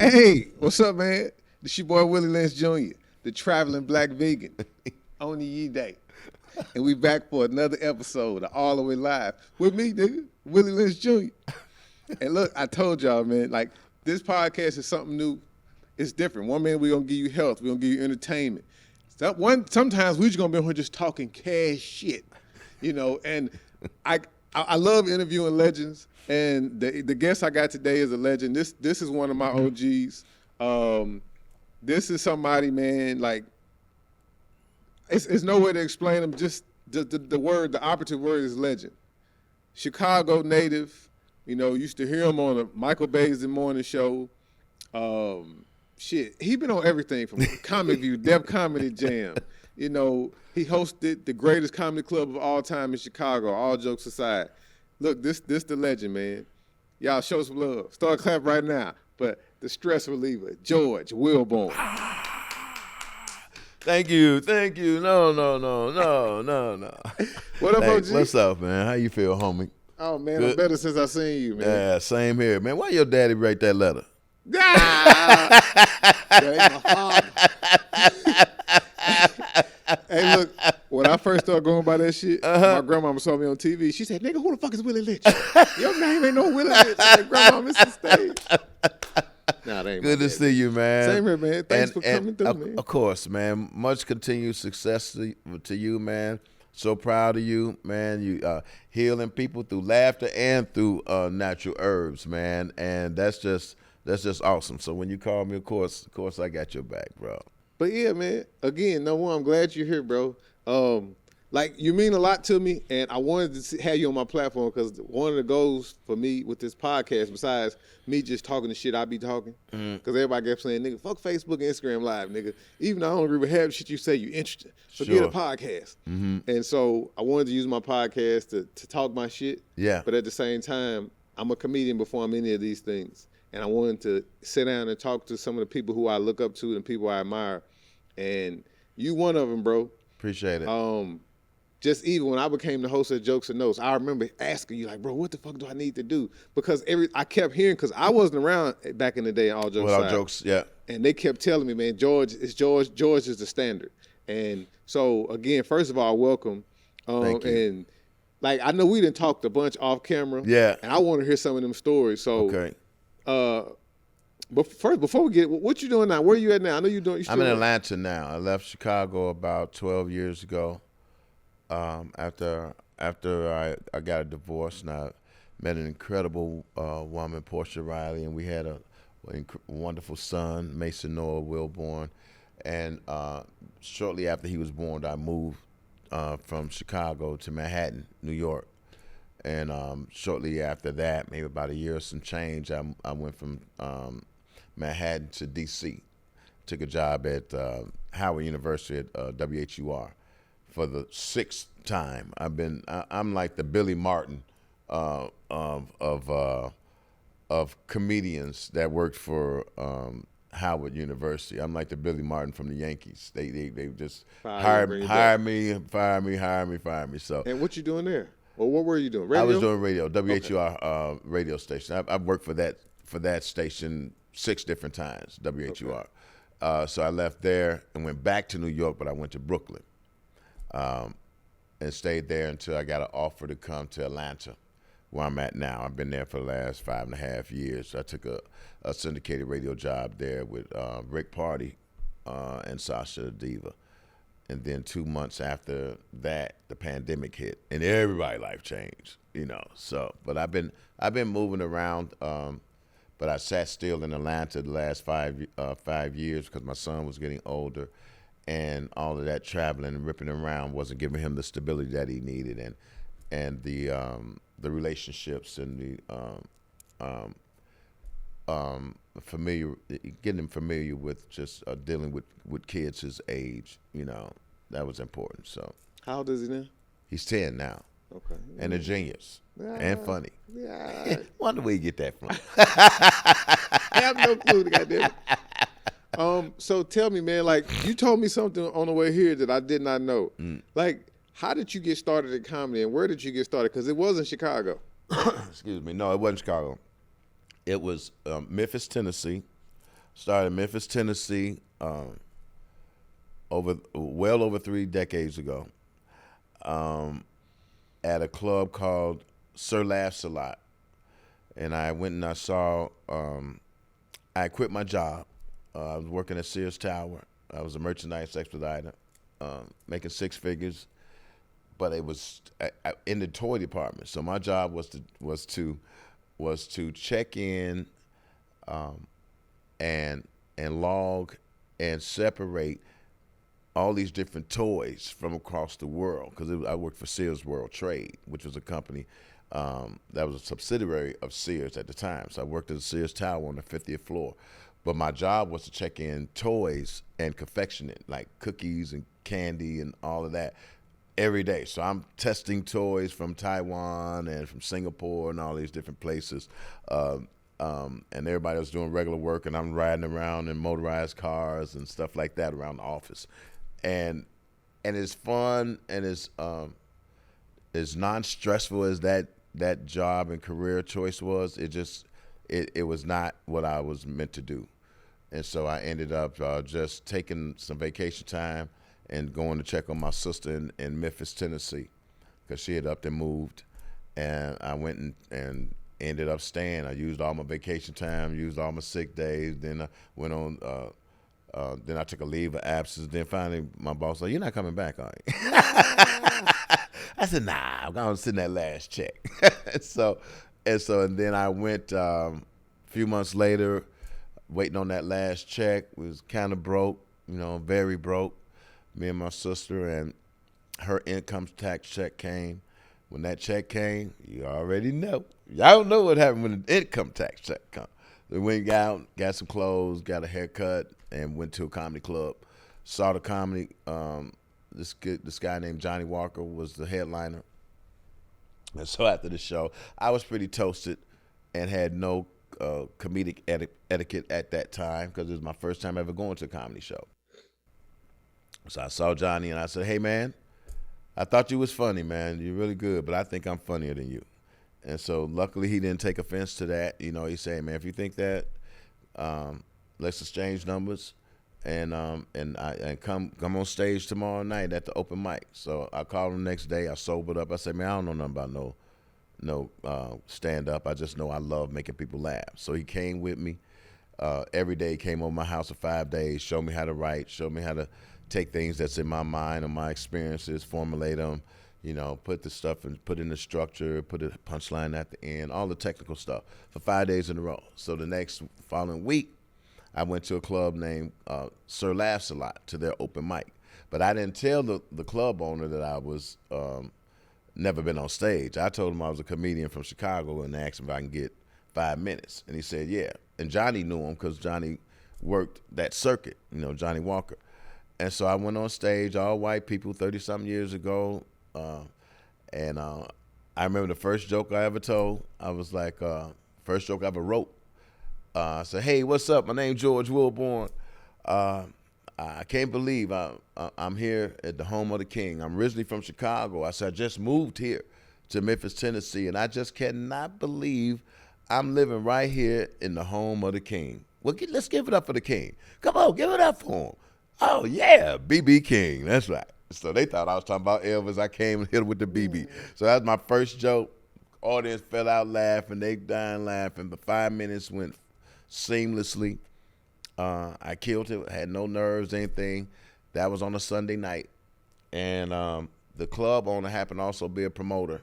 Hey, what's up, man? This your boy Willie Lynch Jr, the traveling black vegan, on the Ye Day. And we back for another episode of All the Way Live with me, nigga, Willie Lynch Jr. And look, I told y'all, man, like, this podcast is something new. It's different. One minute we're going to give you health. We're going to give you entertainment. Sometimes we just going to be here just talking cash shit, you know. And I love interviewing legends. And the guest I got today is a legend. This is one of my OGs. This is somebody, man, like, it's no way to explain him. Just the operative word is legend. Chicago native, you know, used to hear him on a Michael Bay's The Morning Show. He been on everything from Comic View, Def Comedy Jam. You know, he hosted the greatest comedy club of all time in Chicago, all jokes aside. Look, this the legend, man. Y'all show some love. Start clap right now. But the stress reliever, George Willborn. Thank you. No. What up, Hey, OG? what's up, man? How you feel, homie? Oh, man, Good. I'm better since I seen you, man. Yeah, same here, man. Why your daddy write that letter? Ah! That ain't my father. Hey, look, when I first started going by that shit, my grandmama saw me on TV. She said, nigga, who the fuck is Willie Lynch? Your name ain't no Willie Lynch. I said, Grandma, miss the stage. Nah, that ain't Good to see you, man. Same here, man. Thanks for coming through, man. Of course, man. Much continued success to you, man. So proud of you, man. You healing people through laughter and through natural herbs, man. And that's just awesome. So when you call me, of course, I got your back, bro. But yeah, man, again, number one, I'm glad you're here, bro. Like, you mean a lot to me, and I wanted to have you on my platform because one of the goals for me with this podcast, besides me just talking the shit I be talking, because everybody kept saying, nigga, fuck Facebook and Instagram Live, nigga. Even though I don't agree with half the shit you say, you interested. So get a podcast. And so I wanted to use my podcast to talk my shit. Yeah. But at the same time, I'm a comedian before I'm any of these things. And I wanted to sit down and talk to some of the people who I look up to and people I admire. And you one of them, bro. Appreciate it. Just even when I became the host of Jokes and Notes, I remember asking you, like, bro, what the fuck do I need to do? Because I kept hearing, because I wasn't around back in the day, all jokes aside. All jokes, yeah. And they kept telling me, man, George is the standard. And so, again, first of all, welcome. Thank you. And, like, I know we done talked a bunch off camera. Yeah. And I want to hear some of them stories. So, Okay. But first, before we get, what you doing now? Where you at now? I know you I'm in Atlanta now. I left Chicago about 12 years ago. After I got a divorce, and I met an incredible woman, Portia Riley, and we had a wonderful son, Mason Noah Willborn. And shortly after he was born, I moved from Chicago to Manhattan, New York. And shortly after that, maybe about a year or some change, I went from Manhattan to D.C. Took a job at Howard University at WHUR. For the 6th time, I'm like the Billy Martin of comedians that worked for Howard University. I'm like the Billy Martin from the Yankees. They just hire me, fire me. So. And what you doing there? Well, what were you doing? Radio? I was doing radio, WHUR radio station. I've worked for that station 6 different times, WHUR. Okay. So I left there and went back to New York, but I went to Brooklyn. And stayed there until I got an offer to come to Atlanta, where I'm at now. I've been there for the last 5.5 years. I took a syndicated radio job there with Rick Party and Sasha the Diva. And then 2 months after that, the pandemic hit, and everybody's life changed, you know. So, but I've been moving around, but I sat still in Atlanta the last 5 years because my son was getting older. And all of that traveling and ripping around wasn't giving him the stability that he needed, and the relationships and the getting him familiar with just dealing with kids his age, you know, that was important. So how old is he now? He's 10 now. Okay. And a genius and funny. Yeah. Wonder where you get that from. I have no clue, goddamn it. So tell me, man, like, you told me something on the way here that I did not know. Like, how did you get started in comedy, and where did you get started? Because it wasn't Chicago. Excuse me. No, it wasn't Chicago. It was Memphis, Tennessee. Started in Memphis, Tennessee, well over 3 decades ago, at a club called Sir Laughs a Lot. And I went and I saw, I quit my job. I was working at Sears Tower. I was a merchandise expediter, making 6 figures, but it was in the toy department. So my job was to check in, and log and separate all these different toys from across the world, because I worked for Sears World Trade, which was a company that was a subsidiary of Sears at the time. So I worked at the Sears Tower on the 50th floor. But my job was to check in toys and confectioning, like cookies and candy and all of that, every day. So I'm testing toys from Taiwan and from Singapore and all these different places. And everybody was doing regular work, and I'm riding around in motorized cars and stuff like that around the office. And it's fun, and it's as non-stressful as that job and career choice was. It was not what I was meant to do. And so I ended up just taking some vacation time and going to check on my sister in Memphis, Tennessee, because she had up and moved. And I went and ended up staying. I used all my vacation time, used all my sick days. Then I went on, then I took a leave of absence. Then finally my boss said, "You're not coming back, are you?" I said, "Nah, I'm going to send that last check." And then I went a few months later, waiting on that last check. Was kind of broke, very broke. Me and my sister, and her income tax check came. When that check came, you already know. Y'all know what happened when the income tax check come. We went out, got some clothes, got a haircut, and went to a comedy club. Saw the comedy. This guy named Johnny Walker was the headliner. And so after the show, I was pretty toasted and had no comedic etiquette at that time, because it was my first time ever going to a comedy show. So I saw Johnny and I said, "Hey, man, I thought you was funny, man. You're really good, but I think I'm funnier than you." And so luckily he didn't take offense to that. He said, "Man, if you think that, let's exchange numbers, and come on stage tomorrow night at the open mic." So I called him the next day. I sobered up. I said, "Man, I don't know nothing about no stand up. I just know I love making people laugh." So he came with me every day. He came over my house for 5 days, showed me how to write, showed me how to take things that's in my mind or my experiences, formulate them, put the stuff and put in the structure, put a punchline at the end, all the technical stuff for 5 days in a row. So the following week, I went to a club named Sir Laughs a Lot, to their open mic. But I didn't tell the club owner that I was never been on stage. I told him I was a comedian from Chicago and asked him if I can get 5 minutes. And he said, yeah. And Johnny knew him because Johnny worked that circuit, Johnny Walker. And so I went on stage, all white people, 30-something years ago. And I remember the first joke I ever told. I was like, first joke I ever wrote. I said, "Hey, what's up? My name's George Willborn. I can't believe I'm here at the home of the king. I'm originally from Chicago." I said, "I just moved here to Memphis, Tennessee, and I just cannot believe I'm living right here in the home of the king. Well, let's give it up for the king. Come on, give it up for him. Oh, yeah, B.B. King. That's right." So they thought I was talking about Elvis. I came and hit him with the B.B. So that was my first joke. Audience fell out laughing. They dying laughing. But 5 minutes went seamlessly. I killed it. Had no nerves, anything. That was on a Sunday night. And the club owner happened to also be a promoter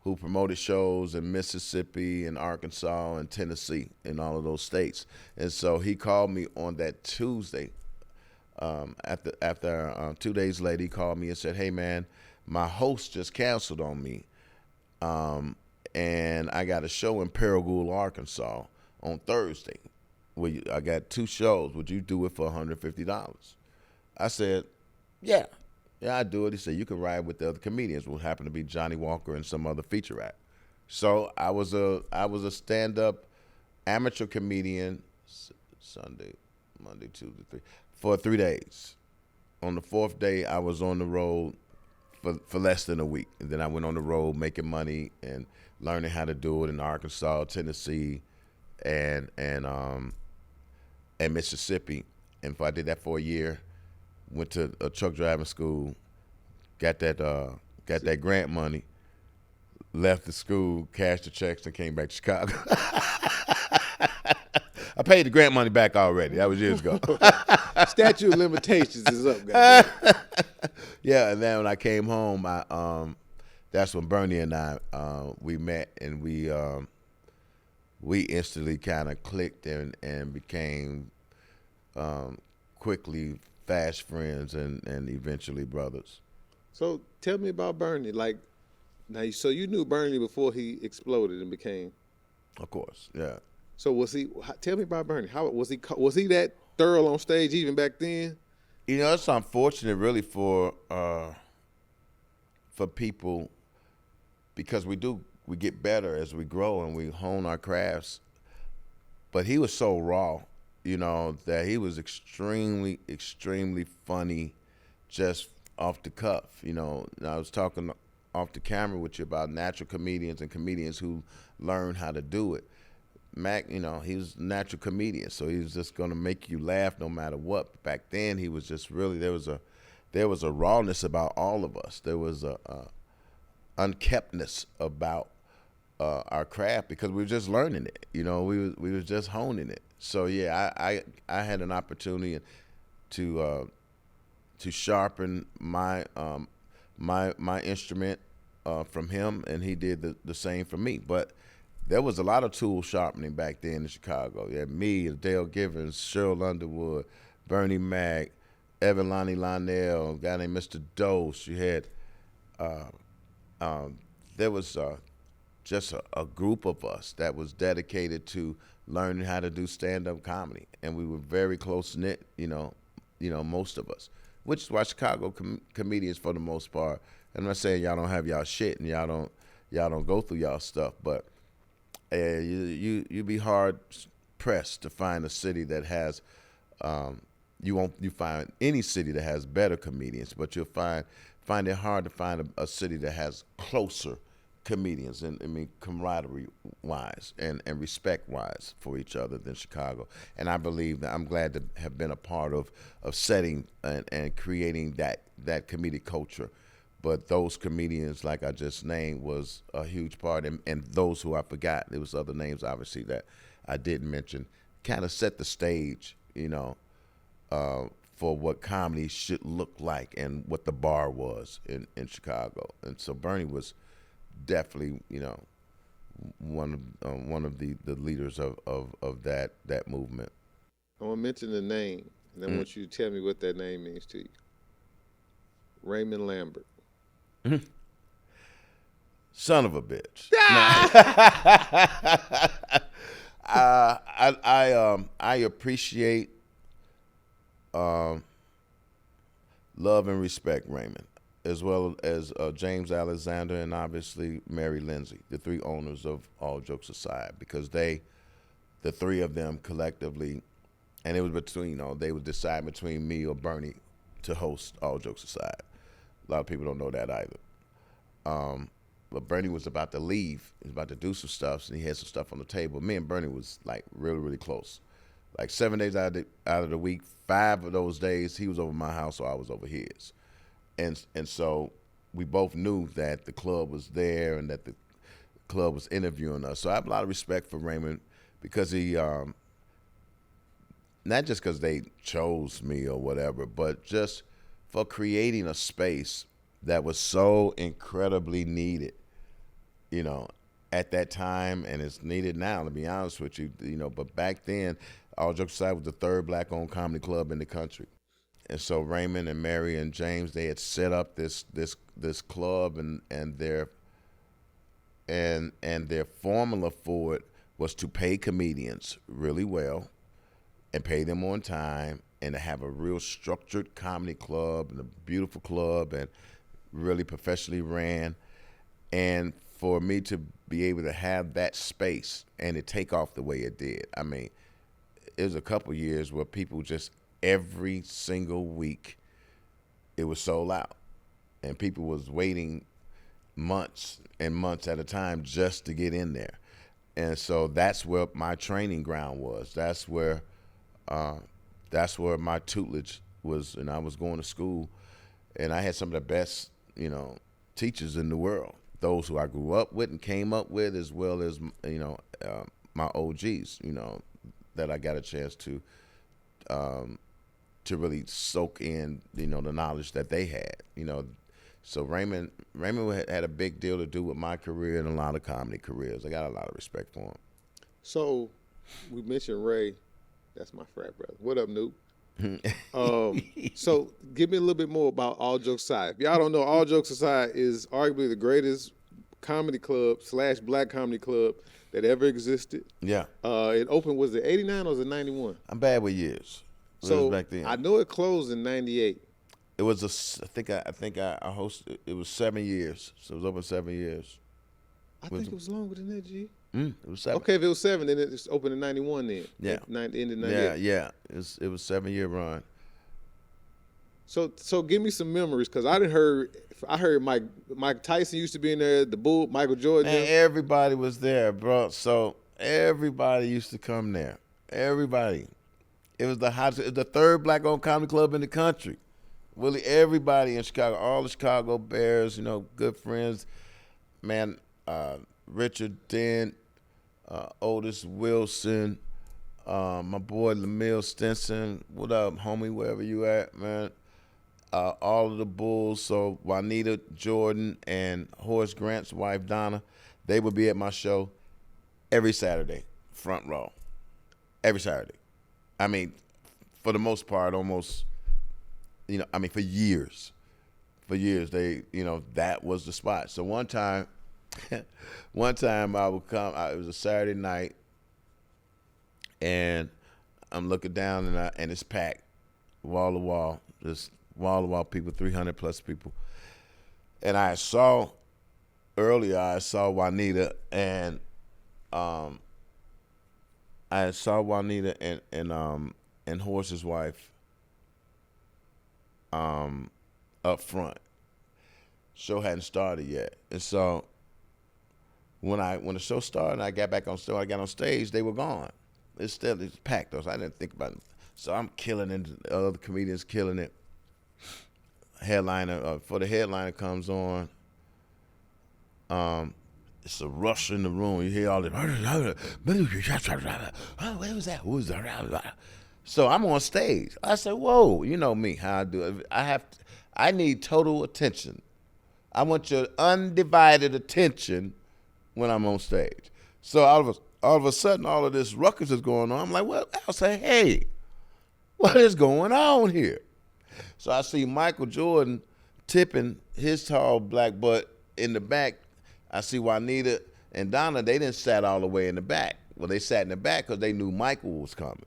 who promoted shows in Mississippi and Arkansas and Tennessee and all of those states. And so he called me on that Tuesday. After 2 days later, he called me and said, "Hey, man, my host just canceled on me, and I got a show in Paragould, Arkansas on Thursday. I got 2 shows. Would you do it for $150? I said, yeah, I'd do it. He said, "You can ride with the other comedians," which happened to be Johnny Walker and some other feature act. So I was a stand-up amateur comedian Sunday, Monday, Tuesday, for 3 days. On the 4th day, I was on the road for less than a week. And then I went on the road making money and learning how to do it in Arkansas, Tennessee, and in Mississippi, and I did that for a year. Went to a truck driving school, got that grant money, left the school, cashed the checks, and came back to Chicago. I paid the grant money back already. That was years ago. Statute of limitations is up, guys. Yeah, and then when I came home, that's when Bernie and I we met, and we instantly kind of clicked and became quickly fast friends and eventually brothers. So tell me about Bernie. Like, now, so you knew Bernie before he exploded and became. Of course, yeah. So was he? Tell me about Bernie. How was he? Was he that thorough on stage even back then? You know, it's unfortunate, really, for people, because we get better as we grow and we hone our crafts. But he was so raw, you know, that he was extremely, extremely funny, just off the cuff. You know, and I was talking off the camera with you about natural comedians and comedians who learn how to do it. Mac, you know, he was a natural comedian, so he was just gonna make you laugh no matter what. But back then, he was just really there was a rawness about all of us. There was a unkeptness about our craft because we were just learning it. You know, we was just honing it. So yeah, I had an opportunity to sharpen my my instrument from him, and he did the same for me. But there was a lot of tool sharpening back then in Chicago. You had me, Dale Givens, Cheryl Underwood, Bernie Mac, Evan Lonnie Lionel, a guy named Mr. Dose. You had there was just a group of us that was dedicated to learning how to do stand-up comedy, and we were very close-knit, you know, most of us, which is why Chicago comedians, for the most part, I'm not saying y'all don't have y'all shit and y'all don't go through y'all stuff, but you be hard pressed to find a city that has you find any city that has better comedians, but you'll find it hard to find a city that has closer comedians, and I mean camaraderie wise and respect wise for each other than Chicago. And I believe that I'm glad to have been a part of setting and creating that comedic culture. But those comedians, like I just named, was a huge part, and those who I forgot, there was other names obviously that I didn't mention, kind of set the stage, you know, for what comedy should look like and what the bar was in Chicago. And so Bernie was definitely, you know, one of the leaders of that movement. I want to mention the name, and I want you to tell me what that name means to you. Raymond Lambert. Son of a bitch. I appreciate love and respect Raymond, as well as James Alexander and obviously Mary Lindsay, the three owners of All Jokes Aside, because the three of them collectively, and it was between, you know, they would decide between me or Bernie to host All Jokes Aside. A lot of people don't know that either. But Bernie was about to leave. He was about to do some stuff, and he had some stuff on the table. Me and Bernie was like really, really close. Like 7 days out of the week, 5 of those days he was over my house or I was over his. And so we both knew that the club was there and that the club was interviewing us. So I have a lot of respect for Raymond because he, not just because they chose me or whatever, but just for creating a space that was so incredibly needed, you know, at that time, and it's needed now, to be honest with you, you know. But back then, All Jokes Aside was the third black-owned comedy club in the country. And so Raymond and Mary and James, they had set up this club, and their formula for it was to pay comedians really well and pay them on time, and to have a real structured comedy club and a beautiful club and really professionally ran. And for me to be able to have that space and to take off the way it did, I mean, it was a couple years where people just every single week it was sold out, and people was waiting months and months at a time just to get in there. And so that's where my training ground was. That's where that's where my tutelage was, and I was going to school, and I had some of the best, teachers in the world. Those who I grew up with and came up with, as well as my OGs, that I got a chance to really soak in, the knowledge that they had, So Raymond had a big deal to do with my career and a lot of comedy careers. I got a lot of respect for him. So we mentioned Ray. That's my frat brother. What up, Noob? So give me a little bit more about All Jokes Aside. If y'all don't know, All Jokes Aside is arguably the greatest comedy club / black comedy club that ever existed. Yeah. It opened, was it 89 or was it 91? I'm bad with years. So back then. I know it closed in 98. It was I think I hosted. It was 7 years. So it was over 7 years. I think it was longer than that, G. It was 7. Okay, if it was 7, then it's opened in 91 then. Yeah. Ended 98. Yeah. It was 7-year run. So give me some memories, because I heard Mike Tyson used to be in there, the Bull, Michael Jordan. And everybody was there, bro. So everybody used to come there. Everybody. It was the hottest. It was the third black-owned comedy club in the country. Really, everybody in Chicago, all the Chicago Bears, good friends, man. Richard Dent, Otis Wilson, my boy Lamille Stinson. What up, homie? Wherever you at, man. All of the Bulls. So Juanita Jordan and Horace Grant's wife Donna, they would be at my show every Saturday, front row. Every Saturday. I mean, for the most part, almost. For years. For years, they, that was the spot. So one time I would come, it was a Saturday night, and I'm looking down, and it's packed, wall to wall, just wall to wall people, 300 plus people. And I saw Juanita, and and Horace's wife, up front. Show hadn't started yet, and so when the show started and I got back on stage, I got on stage, they were gone. It's packed though, so I didn't think about it. So I'm killing it, the other comedians killing it. Headliner, before the headliner comes on, it's a rush in the room. You hear all this. Where was that? Who was that? So I'm on stage. I said, "Whoa, you know me, how I do it. I need total attention. I want your undivided attention when I'm on stage." So all of a sudden, all of this ruckus is going on. I'm like, "Well," I'll say, "Hey, what is going on here?" So I see Michael Jordan tipping his tall black butt in the back. I see Juanita and Donna. They didn't sat all the way in the back. Well, they sat in the back because they knew Michael was coming.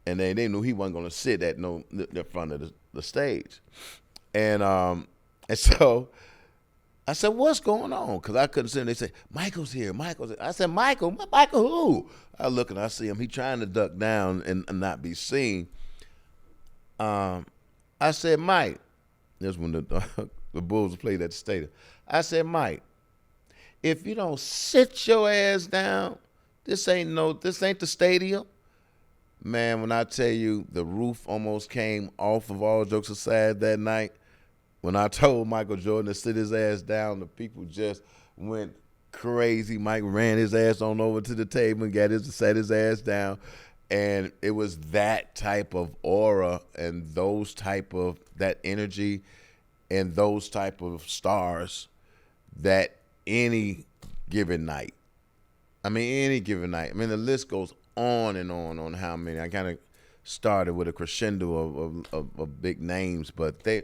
And they knew he wasn't going to sit at the front of the stage. And so I said, "What's going on?" Because I couldn't see him. They said, "Michael's here, Michael's here." I said, Michael who?" I look and I see him. He trying to duck down and not be seen. I said, "Mike," this is when the Bulls played at the stadium. I said, "Mike, if you don't sit your ass down, this ain't the stadium." Man, when I tell you the roof almost came off of All Jokes Aside that night, when I told Michael Jordan to sit his ass down, the people just went crazy. Mike ran his ass on over to the table and sat his ass down. And it was that type of aura and that energy and those type of stars that any given night, the list goes on and on how many. I kind of started with a crescendo of big names, but they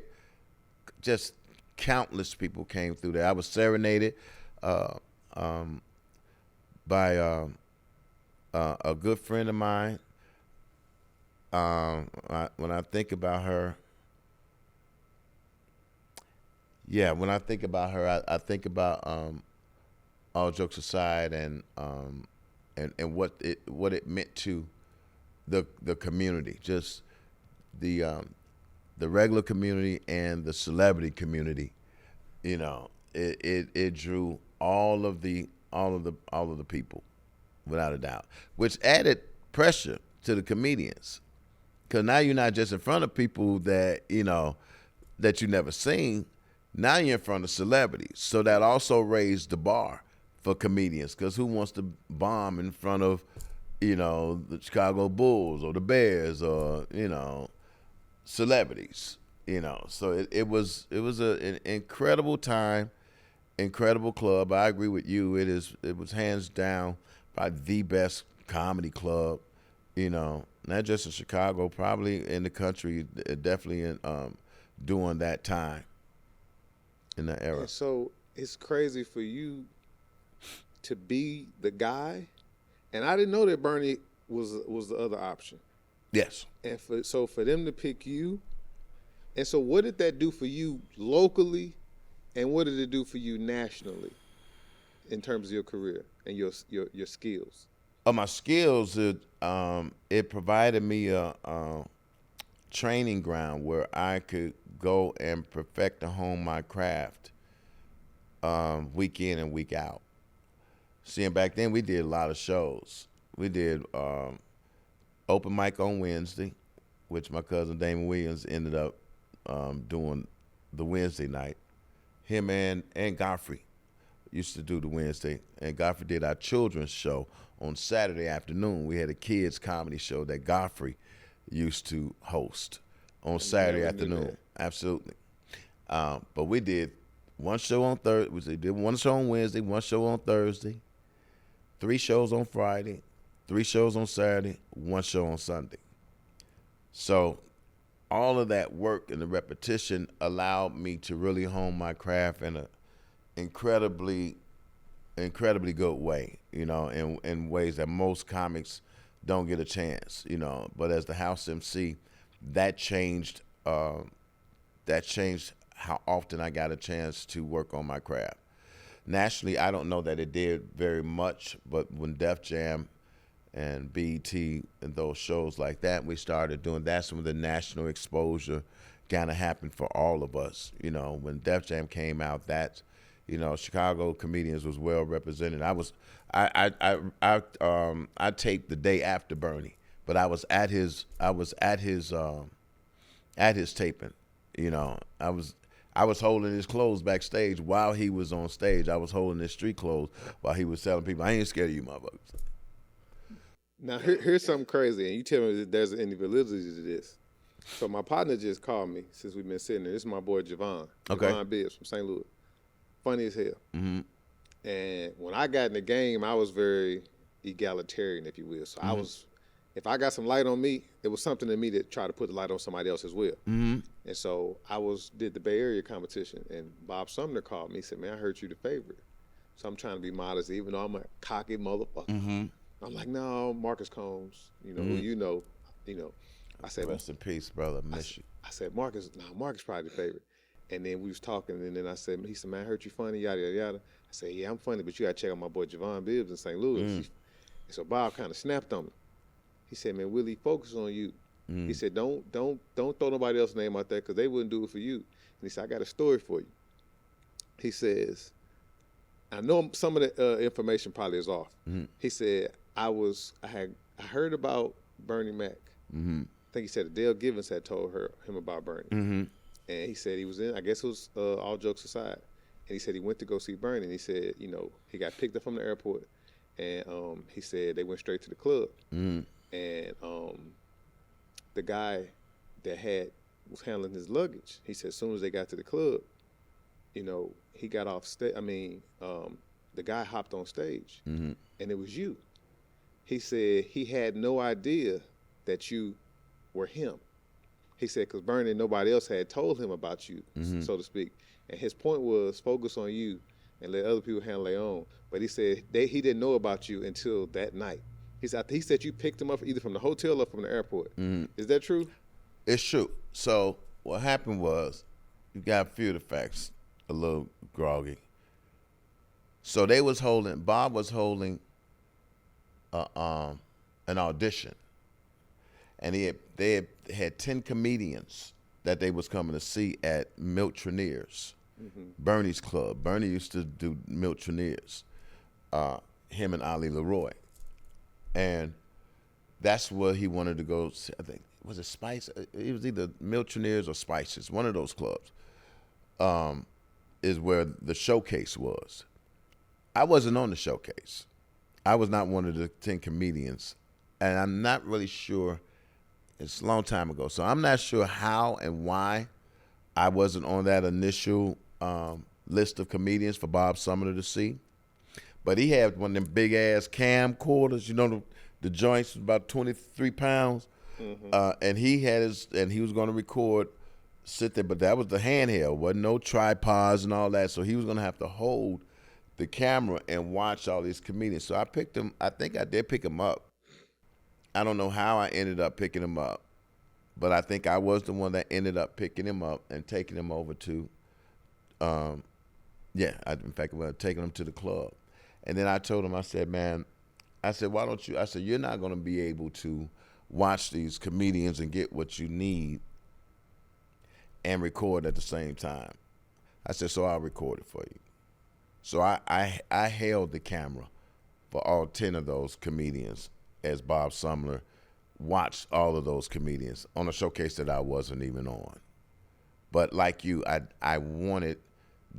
just countless people came through there. I was serenaded by a good friend of mine. When I think about her, I think about All Jokes Aside and what it meant to the community, just the regular community and the celebrity community. It drew all of the people, without a doubt, which added pressure to the comedians. Because now you're not just in front of people that, that you never seen. Now you're in front of celebrities. So that also raised the bar for comedians. Because who wants to bomb in front of, the Chicago Bulls or the Bears or, celebrities? So it was an incredible time, incredible club. I agree with you. It was hands down probably the best comedy club, not just in Chicago, probably in the country, definitely in during that time, in that era. And so it's crazy for you to be the guy, and I didn't know that Bernie was the other option. Yes. And for them to pick you, and so what did that do for you locally, and what did it do for you nationally, in terms of your career and your skills? My skills, it provided me a training ground where I could go and perfect and hone my craft week in and week out. See, and back then we did a lot of shows. We did open mic on Wednesday, which my cousin Damon Williams ended up doing the Wednesday night. Him and Godfrey used to do the Wednesday, and Godfrey did our children's show on Saturday afternoon. We had a kids comedy show that Godfrey used to host on Saturday afternoon. Absolutely. But we did one show on Thursday. We did one show on Wednesday, one show on Thursday, 3 shows on Friday, 3 shows on Saturday, 1 show on Sunday. So all of that work and the repetition allowed me to really hone my craft in an incredibly good way, in ways that most comics don't get a chance, But as the house MC, that changed how often I got a chance to work on my craft. Nationally, I don't know that it did very much, but when Def Jam and BET and those shows like that, we started doing, that's when the national exposure kind of happened for all of us. When Def Jam came out, that, Chicago comedians was well represented. I taped the day after Bernie, but I was at his taping. I was holding his clothes backstage while he was on stage. I was holding his street clothes while he was telling people, I ain't scared of you motherfuckers. Now, here's something crazy, and you tell me if there's any validity to this. So my partner just called me since we've been sitting there. This is my boy Javon. Okay. Javon Bibbs from St. Louis. Funny as hell. Mm-hmm. And when I got in the game, I was very egalitarian, if you will. So Mm-hmm. If I got some light on me, it was something in me to try to put the light on somebody else as well. Mm-hmm. And so did the Bay Area competition, and Bob Sumner called me. He said, "Man, I heard you the favorite." So I'm trying to be modest, even though I'm a cocky motherfucker. Mm-hmm. I'm like, "No, Marcus Combs, who I said, rest in peace, brother. Miss you. I said, Marcus probably the favorite. And then we was talking, and then he said, "Man, I heard you funny, yada, yada, yada." I said, "Yeah, I'm funny, but you gotta check out my boy Javon Bibbs in St. Louis." And so Bob kind of snapped on me. He said, "Man, Willie, focus on you." He said, don't throw nobody else's name out there, because they wouldn't do it for you. And he said, "I got a story for you." He says, I know some of the information probably is off. He said, I heard about Bernie Mac. I think he said Adele Givens had told him about Bernie. And he said he was in, I guess it was all jokes aside. And he said he went to go see Bernie, and he said, he got picked up from the airport, and he said they went straight to the club. And the guy that was handling his luggage, he said as soon as they got to the club, he got off stage. The guy hopped on stage, and it was you. He said he had no idea that you were him. He said because Bernie and nobody else had told him about you, so to speak. And his point was focus on you and let other people handle their own. But he said he didn't know about you until that night. He said you picked him up either from the hotel or from the airport. Is that true? It's true. So what happened was, you got a few of the facts a little groggy. So Bob was holding an audition, and they had 10 comedians that they was coming to see at Milt Trenier's, Bernie's club. Bernie used to do Milt Trenier's, him and Ali Leroy. And that's where he wanted to go. I think was it Spice? It was either Miltroneers or Spices, one of those clubs. Is where the showcase was. I wasn't on the showcase. I was not one of the 10 comedians, and I'm not really sure. It's a long time ago, so I'm not sure how and why I wasn't on that initial list of comedians for Bob Sumner to see. But he had one of them big ass camcorders, the joints was about 23 pounds, and he was going to record, sit there, but that was the handheld, wasn't no tripods and all that, so he was going to have to hold the camera and watch all these comedians. So I picked him. I think I did pick him up. I don't know how I ended up picking him up, but I think I was the one that ended up picking him up and taking him over to, taking him to the club. And then I told him, I said, man, why don't you, you're not going to be able to watch these comedians and get what you need and record at the same time. I said, so I'll record it for you. So I held the camera for all 10 of those comedians as Bob Sumner watched all of those comedians on a showcase that I wasn't even on. But like you, I wanted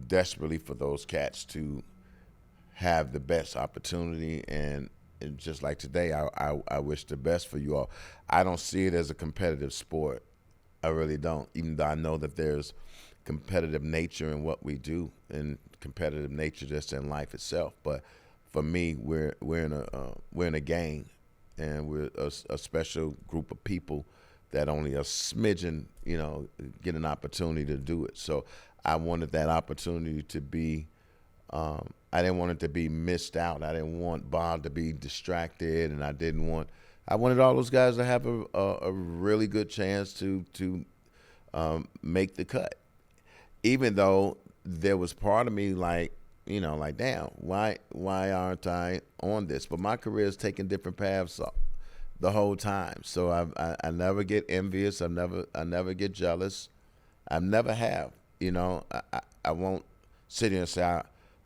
desperately for those cats to have the best opportunity, and just like today, I wish the best for you all. I don't see it as a competitive sport. I really don't, even though I know that there's competitive nature in what we do and competitive nature just in life itself. But for me, we're in a gang, and we're a special group of people that only a smidgen, get an opportunity to do it. So I wanted that opportunity to be, I didn't want it to be missed out. I didn't want Bob to be distracted, and I wanted all those guys to have a really good chance to make the cut. Even though there was part of me like, damn, why aren't I on this? But my career has taken different paths the whole time. So I never get envious. I never get jealous. I never have. I won't sit here and say I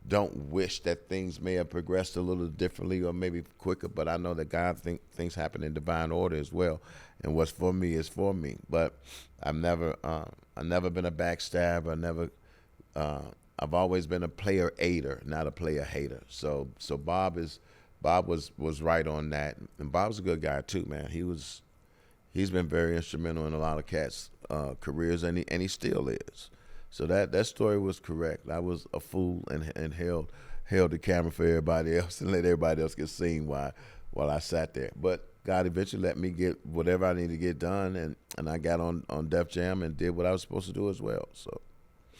don't wish that things may have progressed a little differently or maybe quicker, but I know that God things happen in divine order as well, and what's for me is for me. But I've never been a backstabber. I've always been a player aider, not a player hater. So Bob was right on that, and Bob's a good guy too, man. He's been very instrumental in a lot of cats' careers, and he still is. So that story was correct. I was a fool and held the camera for everybody else and let everybody else get seen while I sat there. But God eventually let me get whatever I needed to get done, and I got on Def Jam and did what I was supposed to do as well.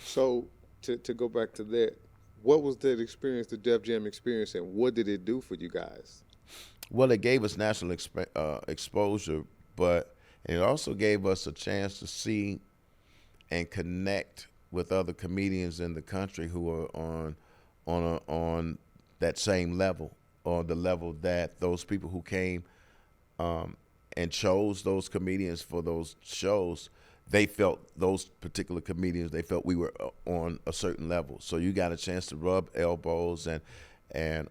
So to go back to that, what was that experience, the Def Jam experience, and what did it do for you guys? Well, it gave us national exposure, but it also gave us a chance to see and connect with other comedians in the country who are on that same level, or the level that those people who came and chose those comedians for those shows, they felt those particular comedians, they felt we were on a certain level. So you got a chance to rub elbows and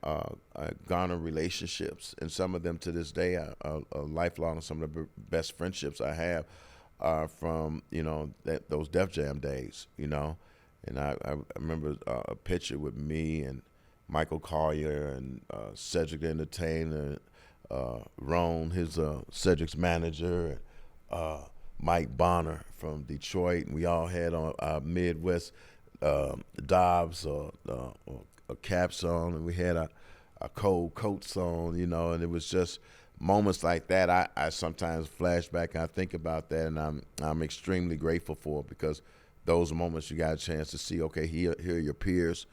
garner relationships, and some of them to this day are lifelong. And some of the best friendships I have are from those Def Jam days, and I remember a picture with me and Michael Collier and Cedric the Entertainer, Ron, his Cedric's manager, Mike Bonner from Detroit, and we all had on our Midwest Dobbs or caps on, and we had our cold coats on, and it was just moments like that. I sometimes flash back and I think about that, and I'm extremely grateful for it, because those moments you got a chance to see, okay, here are your peers,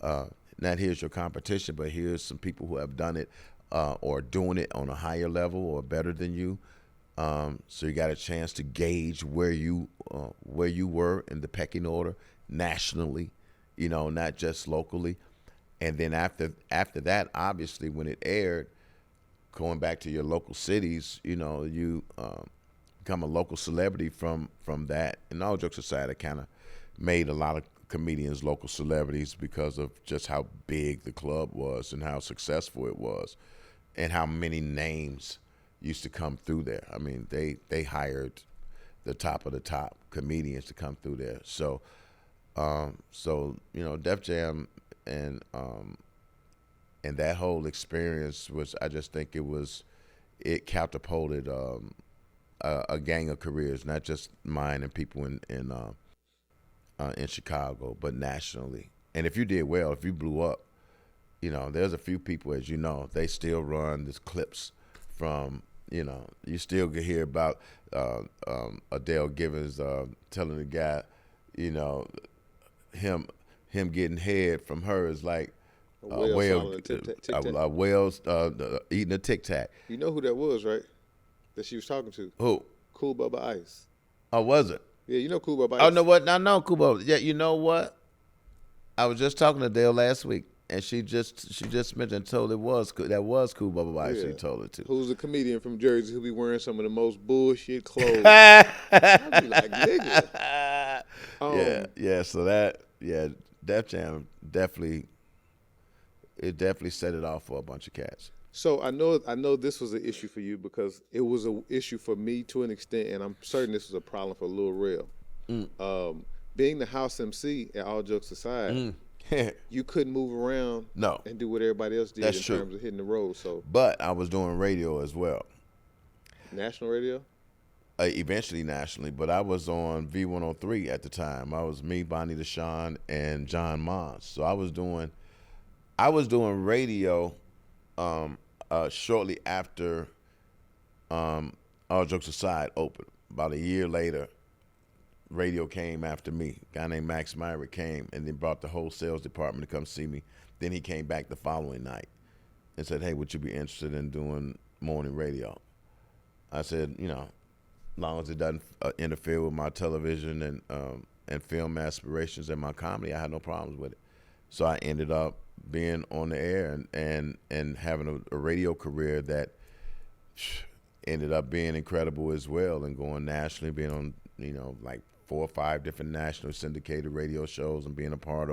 not here's your competition, but here's some people who have done it or doing it on a higher level or better than you. So you got a chance to gauge where you were in the pecking order nationally, not just locally. And then after that, obviously, when it aired, going back to your local cities, you become a local celebrity from that. And all jokes aside, it kind of made a lot of comedians local celebrities because of just how big the club was and how successful it was and how many names used to come through there. I mean, they hired the top of the top comedians to come through there. So, Def Jam and that whole experience was, I just think it catapulted a gang of careers, not just mine and people in Chicago, but nationally. And if you did well, if you blew up, there's a few people, as you know, they still run these clips from, you still can hear about Adele Givens telling the guy, him getting head from her is like a whale eating a Tic Tac. You know who that was, right? That she was talking to? Who? Cool Bubba Ice. Oh, was it? Yeah, you know Cool Bubba Ice. Oh, know what? I know Cool Bubba. Yeah, you know what? I was just talking to Dale last week, and she just mentioned, told that was Cool Bubba Ice. Yeah. She told it to. Who's a comedian from Jersey who be wearing some of the most bullshit clothes? I'd be like, nigga. Yeah. So Def Jam definitely set it off for a bunch of cats. So I know this was an issue for you because it was an issue for me to an extent, and I'm certain this was a problem for Lil Rel. Being the house MC, and all jokes aside, you couldn't move around and do what everybody else did. That's true. Terms of hitting the road. So, but I was doing radio as well. National radio? Eventually nationally, but I was on V103 at the time. I was me, Bonnie DeShawn, and John Mons. So I was doing radio shortly after All Jokes Aside opened. About a year later, radio came after me. A guy named Max Myrick came and then brought the whole sales department to come see me. Then he came back the following night and said, "Hey, would you be interested in doing morning radio?" I said, as long as it doesn't interfere with my television and film aspirations and my comedy, I had no problems with it. So I ended up being on the air and having a radio career that ended up being incredible as well, and going nationally, being on like 4 or 5 different national syndicated radio shows, and being a part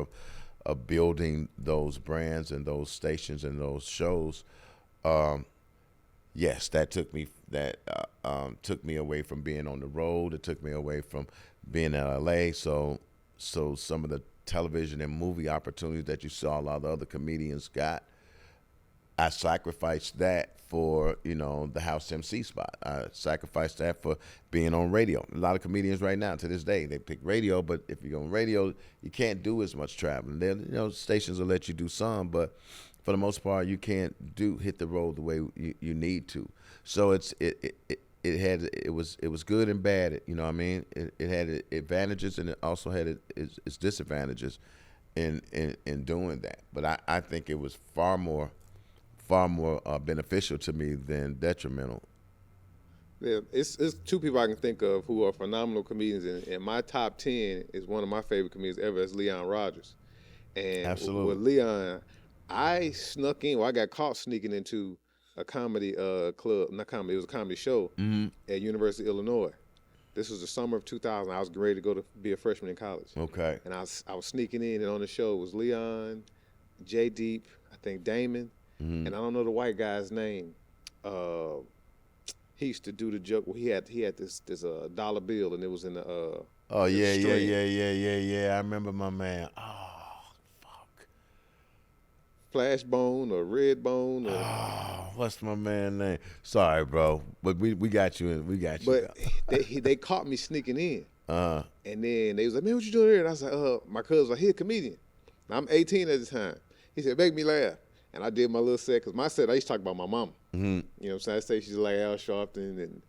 of building those brands and those stations and those shows. Yes, that took me away from being on the road. It took me away from being in LA. So some of the television and movie opportunities that you saw a lot of the other comedians got, I sacrificed that for, the house MC spot. I sacrificed that for being on radio. A lot of comedians right now, to this day, they pick radio, but if you go on radio, you can't do as much traveling. There, stations will let you do some, but for the most part, you can't hit the road the way you need to. So it was good and bad. You know what I mean? It had advantages, and it also had its disadvantages in doing that. But I think it was far more beneficial to me than detrimental. Yeah, it's 2 people I can think of who are phenomenal comedians, and my top 10 is one of my favorite comedians ever. It's Leon Rogers. And absolutely. With Leon, I snuck in. Well, I got caught sneaking into a comedy club. Not comedy. It was a comedy show at University of Illinois. This was the summer of 2000. I was ready to go to be a freshman in college. Okay. And I was sneaking in, and on the show was Leon, J Deep, I think Damon, and I don't know the white guy's name. He used to do the joke where he had this dollar bill, and it was in the yeah. I remember my man. Oh, fuck. Flashbone or Redbone or what's my man's name? Sorry, bro, but we got you. But they caught me sneaking in, and then they was like, "Man, what you doing here?" And I was like, "My cousin was like, he a comedian." Now, I'm 18 at the time. He said, "Make me laugh." And I did my little set, because my set, I used to talk about my mama. You know what I'm saying? I say she's like Al Sharpton, and,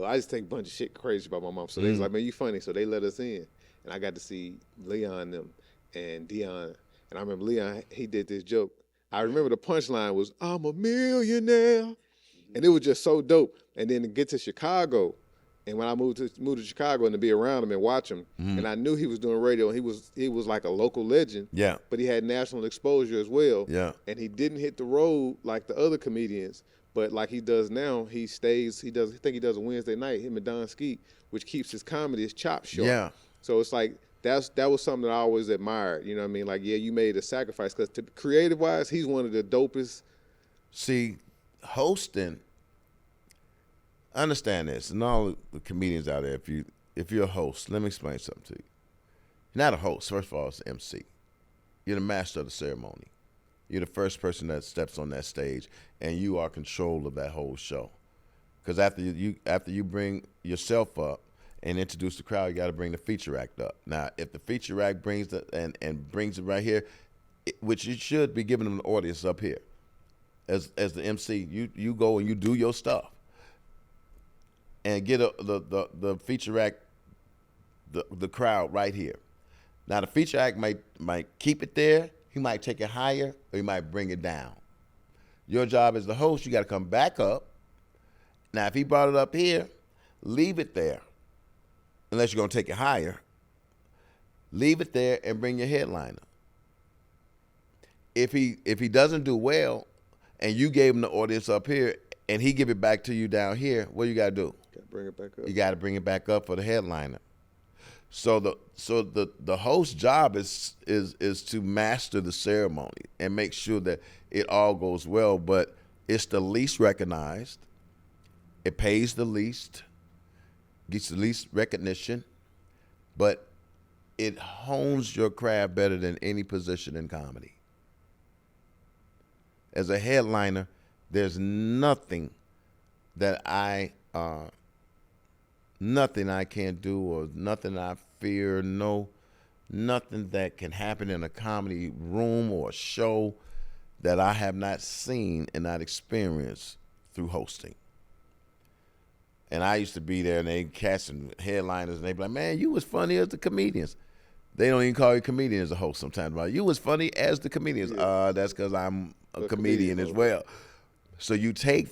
I just take a bunch of shit crazy about my mom. So they was like, "Man, you funny." So they let us in. And I got to see Leon them and Dion. And I remember Leon, he did this joke. I remember the punchline was, "I'm a millionaire." And it was just so dope. And then to get to Chicago, and when I moved to Chicago and to be around him and watch him, and I knew he was doing radio, and he was like a local legend. Yeah. But he had national exposure as well. Yeah. And he didn't hit the road like the other comedians, but like he does now, he does a Wednesday night, him and Don Skeet, which keeps his comedy, his chop short. Yeah. So it's like that was something that I always admired. You know what I mean? Like, yeah, you made a sacrifice, because creative wise, he's one of the dopest. See, hosting understand this, and all the comedians out there, if you're a host, let me explain something to you. You're not a host. First of all, it's an MC. You're the master of the ceremony. You're the first person that steps on that stage, and you are control of that whole show. Because after you bring yourself up and introduce the crowd, you got to bring the feature act up. Now, if the feature act brings and brings it right here, which you should be giving them an audience up here, as the MC, you go and you do your stuff, and get the feature act, the crowd right here. Now, the feature act might keep it there. He might take it higher, or he might bring it down. Your job as the host, you got to come back up. Now, if he brought it up here, leave it there, unless you're going to take it higher. Leave it there and bring your headliner. If he doesn't do well, and you gave him the audience up here, and he give it back to you down here, what you got to do? Got to bring it back up. You got to bring it back up for the headliner. So the host's job is to master the ceremony and make sure that it all goes well. But it's the least recognized. It pays the least, gets the least recognition, but it hones your craft better than any position in comedy. As a headliner, there's nothing that nothing I can't do, or nothing I fear, nothing that can happen in a comedy room or a show that I have not seen and not experienced through hosting. And I used to be there, and they casting headliners, and they be like, man, you was funny as the comedians. They don't even call you comedian as a host sometimes. Right? You was funny as the comedians. Yeah. That's because I'm a comedian as well. So you take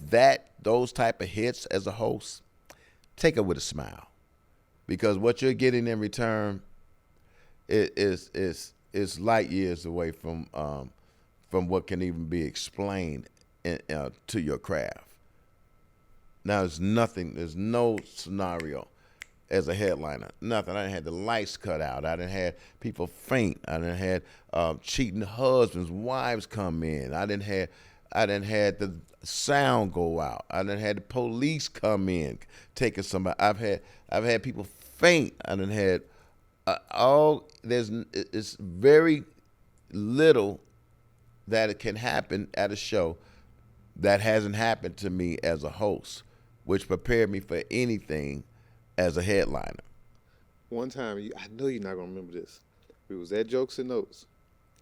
those type of hits as a host, take it with a smile, because what you're getting in return is light years away from what can even be explained to your craft. Now there's no scenario as a headliner, nothing. I done had the lights cut out. I done had people faint. I done had cheating husbands, wives come in. I done had the sound go out. I done had the police come in taking somebody. I've had people faint. I done had it's very little that it can happen at a show that hasn't happened to me as a host, which prepared me for anything as a headliner. One time, I know you're not going to remember this. We was at Jokes and Notes,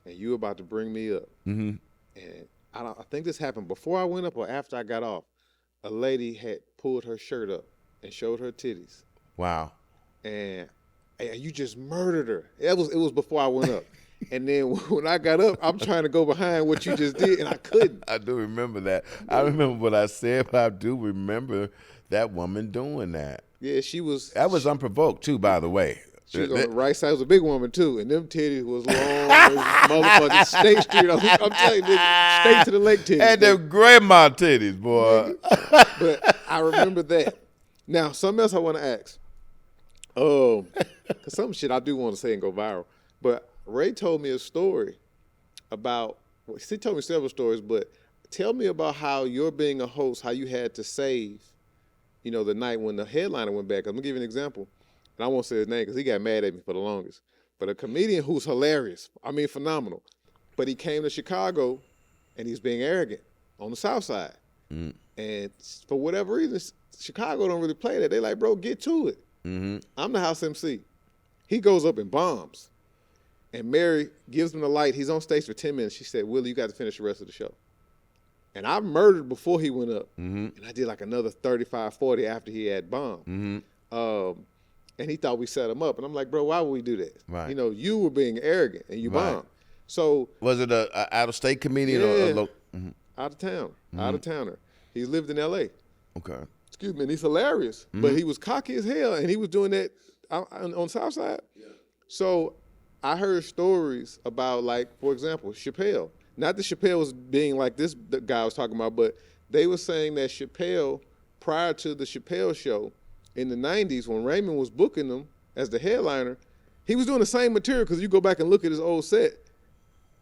and you were about to bring me up. Mm-hmm. And I think this happened before I went up or after I got off. A lady had pulled her shirt up and showed her titties. Wow. And you just murdered her. It was before I went up. And then when I got up, I'm trying to go behind what you just did, and I couldn't. I do remember that. I remember what I said, but I do remember that woman doing that. Yeah, she was. That was unprovoked, too, by the way. She was on the right side. It was a big woman, too. And them titties was long as motherfucking State Street. I'm telling you, straight to the lake titties. And them grandma titties, boy. But I remember that. Now, something else I want to ask. Because some shit I do want to say and go viral. But Ray told me a story about, he told me several stories, but tell me about how you're being a host, how you had to save, the night when the headliner went back. I'm going to give you an example. And I won't say his name because he got mad at me for the longest. But a comedian who's hilarious, phenomenal. But he came to Chicago and he's being arrogant on the South Side. Mm. And for whatever reason, Chicago don't really play that. They like, bro, get to it. Mm-hmm. I'm the house MC. He goes up and bombs. And Mary gives him the light. He's on stage for 10 minutes. She said, Willie, you got to finish the rest of the show. And I murdered before he went up. Mm-hmm. And I did like another 35, 40 after he had bombed. Mm-hmm. And he thought we set him up. And I'm like, bro, why would we do that? Right. You were being arrogant and you bombed. So was it a out-of-state comedian or a local? Mm-hmm. Out of town. Mm-hmm. Out-of-towner. He lived in L.A. Okay. Excuse me. And he's hilarious. Mm-hmm. But he was cocky as hell. And he was doing that on Southside. Yeah. So I heard stories about, like, for example, Chappelle. Not that Chappelle was being like this guy I was talking about, but they were saying that Chappelle, prior to the Chappelle show in the 90s, when Raymond was booking him as the headliner, he was doing the same material because you go back and look at his old set,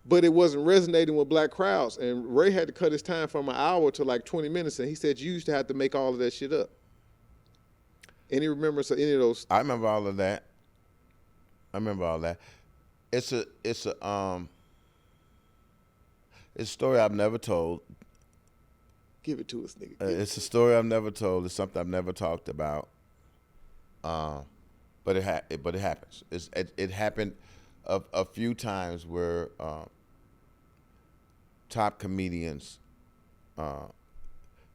but it wasn't resonating with black crowds. And Ray had to cut his time from an hour to like 20 minutes, and he said you used to have to make all of that shit up. Any remembrance of any of those? I remember all of that. It's a story I've never told. Give it to us, nigga. It's a story I've never told. It's something I've never talked about. But it happens. It happened a few times where top comedians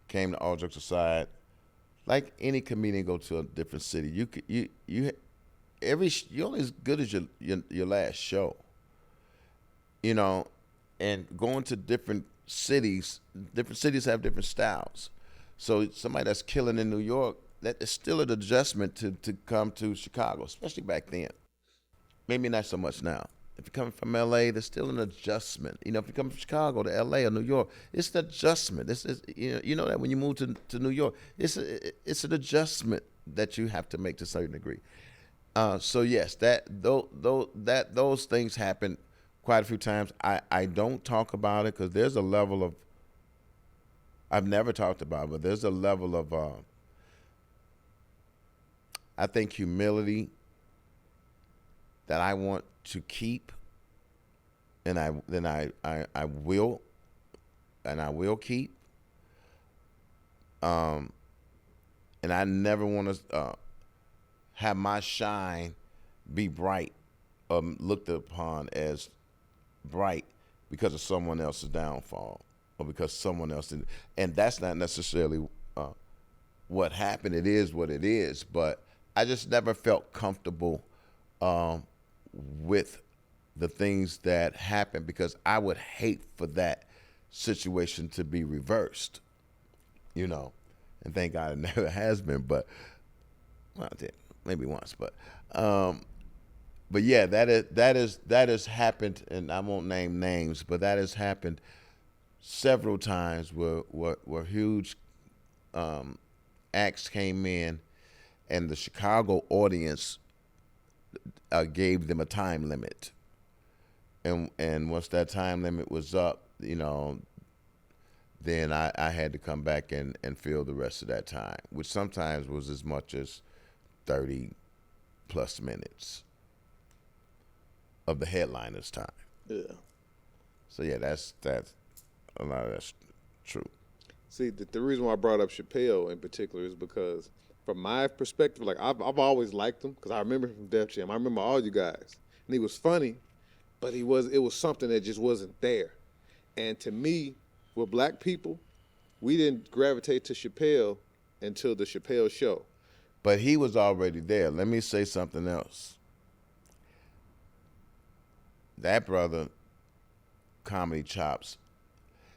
came to All Jokes Aside. Like any comedian go to a different city, you're only as good as your last show. You know, and going to different cities have different styles. So somebody that's killing in New York, that is still an adjustment to come to Chicago, especially back then. Maybe not so much now. If you're coming from LA, there's still an adjustment. You know, if you're coming from Chicago to LA or New York, it's an adjustment. You know that when you move to New York, it's an adjustment that you have to make to a certain degree. So yes, those things happen quite a few times. I don't talk about it because there's a level of, I've never talked about it, but there's a level of I think humility that I want to keep, and I will keep. And I never want to have my shine be bright, looked upon as bright because of someone else's downfall or because someone else did. And that's not necessarily what happened. It is what it is, but I just never felt comfortable with the things that happened because I would hate for that situation to be reversed, you know. And thank God it never has been, but well, it did maybe once, but yeah, that has happened, and I won't name names, but that has happened several times where huge acts came in, and the Chicago audience gave them a time limit, and once that time limit was up, you know, then I had to come back and fill the rest of that time, which sometimes was as much as 30 plus minutes of the headliner's time. Yeah. So yeah, that's a lot of that's true. See, the reason why I brought up Chappelle in particular is because from my perspective, like I've always liked him because I remember him from Def Jam. I remember all you guys, and he was funny, but it was something that just wasn't there. And to me, with black people, we didn't gravitate to Chappelle until the Chappelle Show. But he was already there. Let me say something else. That brother, comedy chops.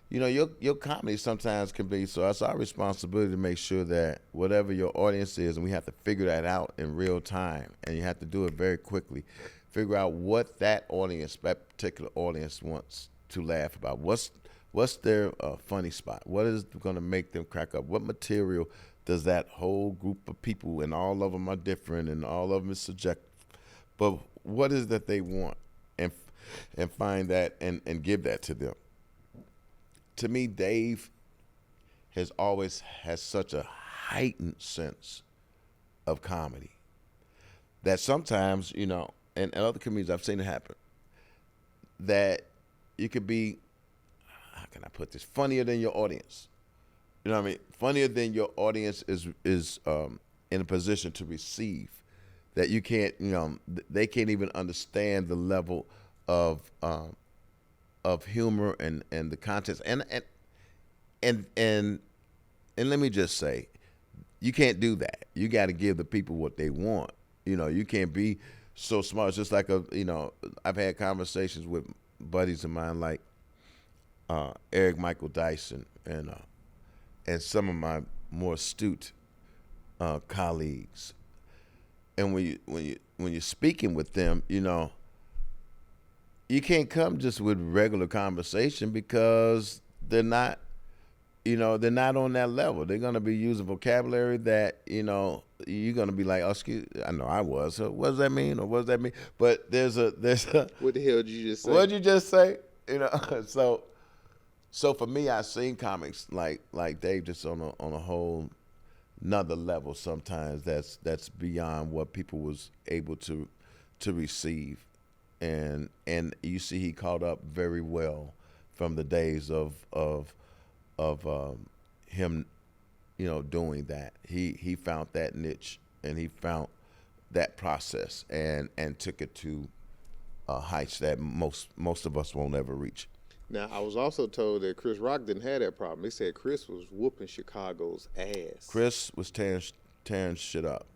You know, your comedy sometimes can be, so it's our responsibility to make sure that whatever your audience is, and we have to figure that out in real time, and you have to do it very quickly. Figure out what that particular audience wants to laugh about. What's their funny spot? What is going to make them crack up? What material does that whole group of people, and all of them are different, and all of them is subjective, but what is that they want, and find that and give that to them. To me, Dave has always has such a heightened sense of comedy that sometimes, you know, and other comedians, I've seen it happen, that you could be, how can I put this, funnier than your audience. You know what I mean? Funnier than your audience is in a position to receive, that you can't, you know, they can't even understand the level of humor and the context. And let me just say, you can't do that. You got to give the people what they want. You know, you can't be so smart. It's just like I've had conversations with buddies of mine like Eric Michael Dyson and some of my more astute colleagues. And when you're speaking with them, you know, you can't come just with regular conversation because they're not, you know, they're not on that level. They're going to be using vocabulary that, you know, you're going to be like, oh, excuse, I know I was. So what does that mean? Or what does that mean? But there's a. What the hell did you just say? What did you just say? You know, so for me, I've seen comics like Dave just on a whole another level sometimes that's beyond what people was able to receive, and you see he caught up very well from the days of him, doing that. He found that niche, and he found that process, and took it to heights that most of us won't ever reach. Now, I was also told that Chris Rock didn't have that problem. They said Chris was whooping Chicago's ass. Chris was tearing shit up.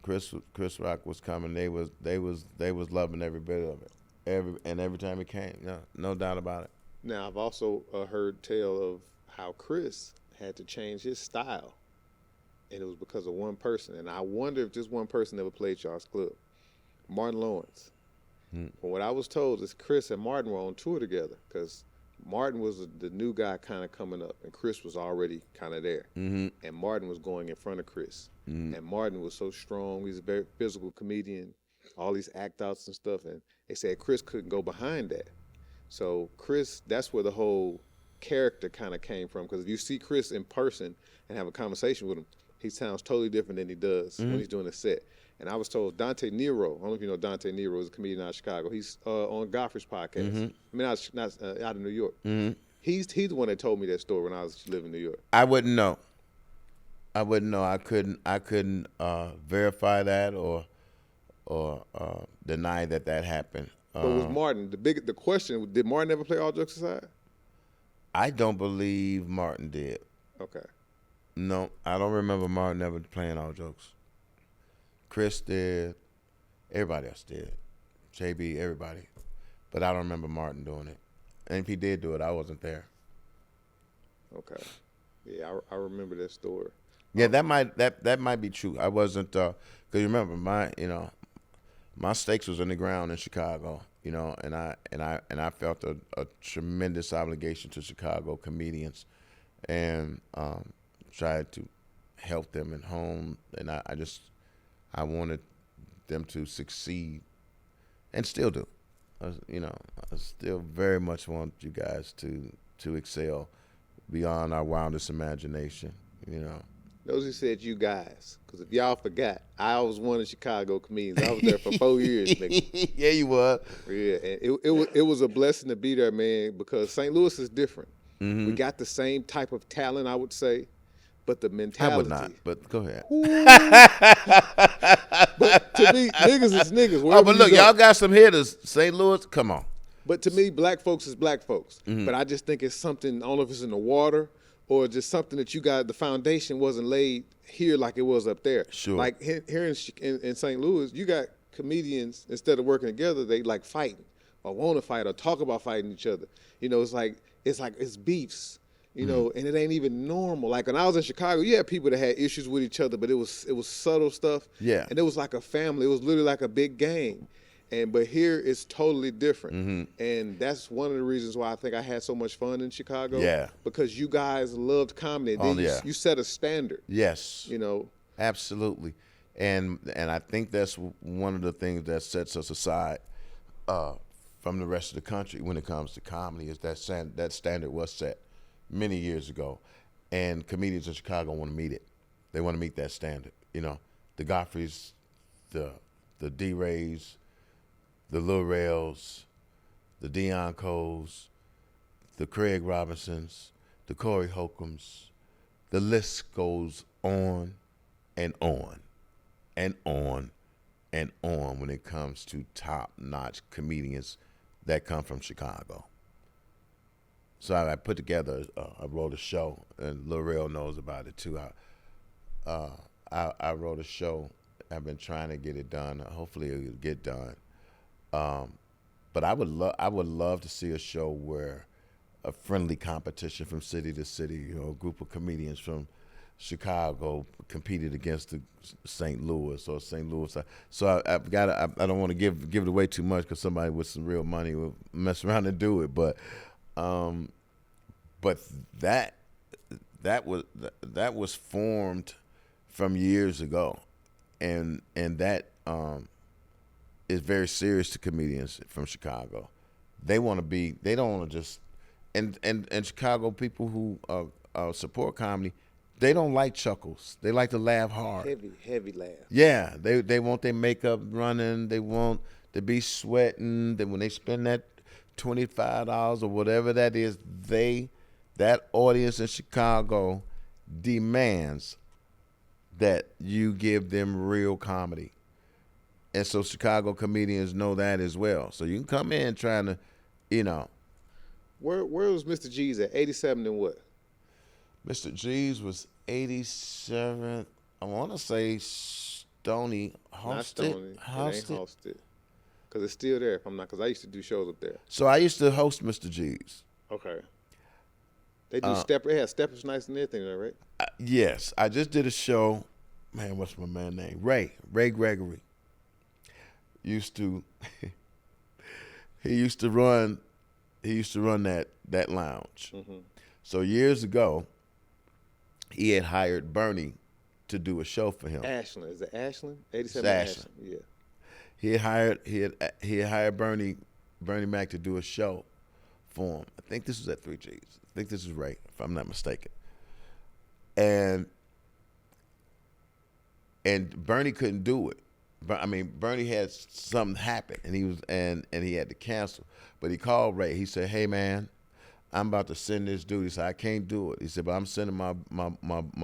Chris Rock was coming. They was loving every bit of it. Every time he came, no doubt about it. Now, I've also heard tell of how Chris had to change his style, and it was because of one person. And I wonder if this one person ever played y'all's club, Martin Lawrence. From what I was told is Chris and Martin were on tour together, because Martin was the new guy kind of coming up, and Chris was already kind of there. And Martin was going in front of Chris. And Martin was so strong. He's a very physical comedian, all these act outs and stuff. And they said Chris couldn't go behind that. So Chris, that's where the whole character kind of came from. Because if you see Chris in person and have a conversation with him, he sounds totally different than he does when he's doing a set. And I was told Dante Nero, I don't know if you know Dante Nero, is a comedian out of Chicago. He's on Godfrey's podcast. I mean, not out of New York. He's the one that told me that story when I was living in New York. I wouldn't know. I couldn't verify that or deny that happened. But was Martin the question? Did Martin ever play All Jokes Aside? I don't believe Martin did. Okay. No, I don't remember Martin ever playing All Jokes. Chris did. Everybody else did. JB, everybody. But I don't remember Martin doing it. And if he did do it, I wasn't there. Okay. Yeah, I remember that story. Yeah, that might be true. I wasn't, because you remember my stakes was in the ground in Chicago, and I felt a tremendous obligation to Chicago comedians, and tried to help them at home, and I wanted them to succeed, and still do. I still very much want you guys to excel beyond our wildest imagination. Those who said you guys, because if y'all forgot, I was one of the Chicago comedians. I was there for 4 years, nigga. Yeah, you were. Yeah, and it was a blessing to be there, man, because St. Louis is different. We got the same type of talent, I would say, but the mentality. I would not, but go ahead. But to me, niggas is niggas. Oh, but look, y'all got some hitters. St. Louis, come on. But to me, black folks is black folks. But I just think it's something, I don't know if it's in the water or just something that you got, the foundation wasn't laid here like it was up there. Sure. Like here in St. Louis, you got comedians, instead of working together, they like fighting or want to fight or talk about fighting each other. It's beefs. And it ain't even normal. Like when I was in Chicago, you had people that had issues with each other, but it was subtle stuff. Yeah. And it was like a family. It was literally like a big gang. But here it's totally different. And that's one of the reasons why I think I had so much fun in Chicago. Yeah. Because you guys loved comedy. You set a standard. Yes. Absolutely. And I think that's one of the things that sets us aside from the rest of the country when it comes to comedy, is that standard was set many years ago, and comedians in Chicago want to meet it. They want to meet that standard. The Godfreys, the D. Rays, the Lil Rails, the Dion Coles, the Craig Robinsons, the Corey Holcombs. The list goes on and on and on and on when it comes to top-notch comedians that come from Chicago. So I put together, I wrote a show, and Lil Rail knows about it too. I wrote a show. I've been trying to get it done. Hopefully it'll get done. But I would love to see a show where a friendly competition from city to city, a group of comedians from Chicago competed against the St. Louis or St. Louis. So I don't want to give it away too much, because somebody with some real money will mess around and do it. But that was formed from years ago, and that is very serious to comedians from Chicago. They don't want to just, and Chicago people who support comedy, they don't like chuckles. They like to laugh hard. Heavy laugh. Yeah, they want their makeup running. They want to be sweating. That when they spend that $25 or whatever that is, that audience in Chicago demands that you give them real comedy. And so Chicago comedians know that as well. So you can come in trying to, you know. Where was Mr. G's at? 87 and what? Mr. G's was 87. I want to say Stony hosted. Not Stony. It ain't hosted. Because it's still there if I'm not, because I used to do shows up there. So I used to host Mr. G's. Okay. They do Stepper. They had Steppers Nights and everything, right? Yes. I just did a show. Man, what's my man's name? Ray Gregory. Used to he used to run that lounge. Mm-hmm. So years ago, he had hired Bernie to do a show for him. Ashland. Is it Ashland? 87 Ashland. Yeah. He had hired Bernie Mac to do a show for him. I think this was at 3Gs. I think this is right, if I'm not mistaken. And Bernie couldn't do it. But I mean, Bernie had something happen, and he had to cancel. But he called Ray. He said, "Hey man, I'm about to send this dude." He said, "I can't do it." He said, "But I'm sending my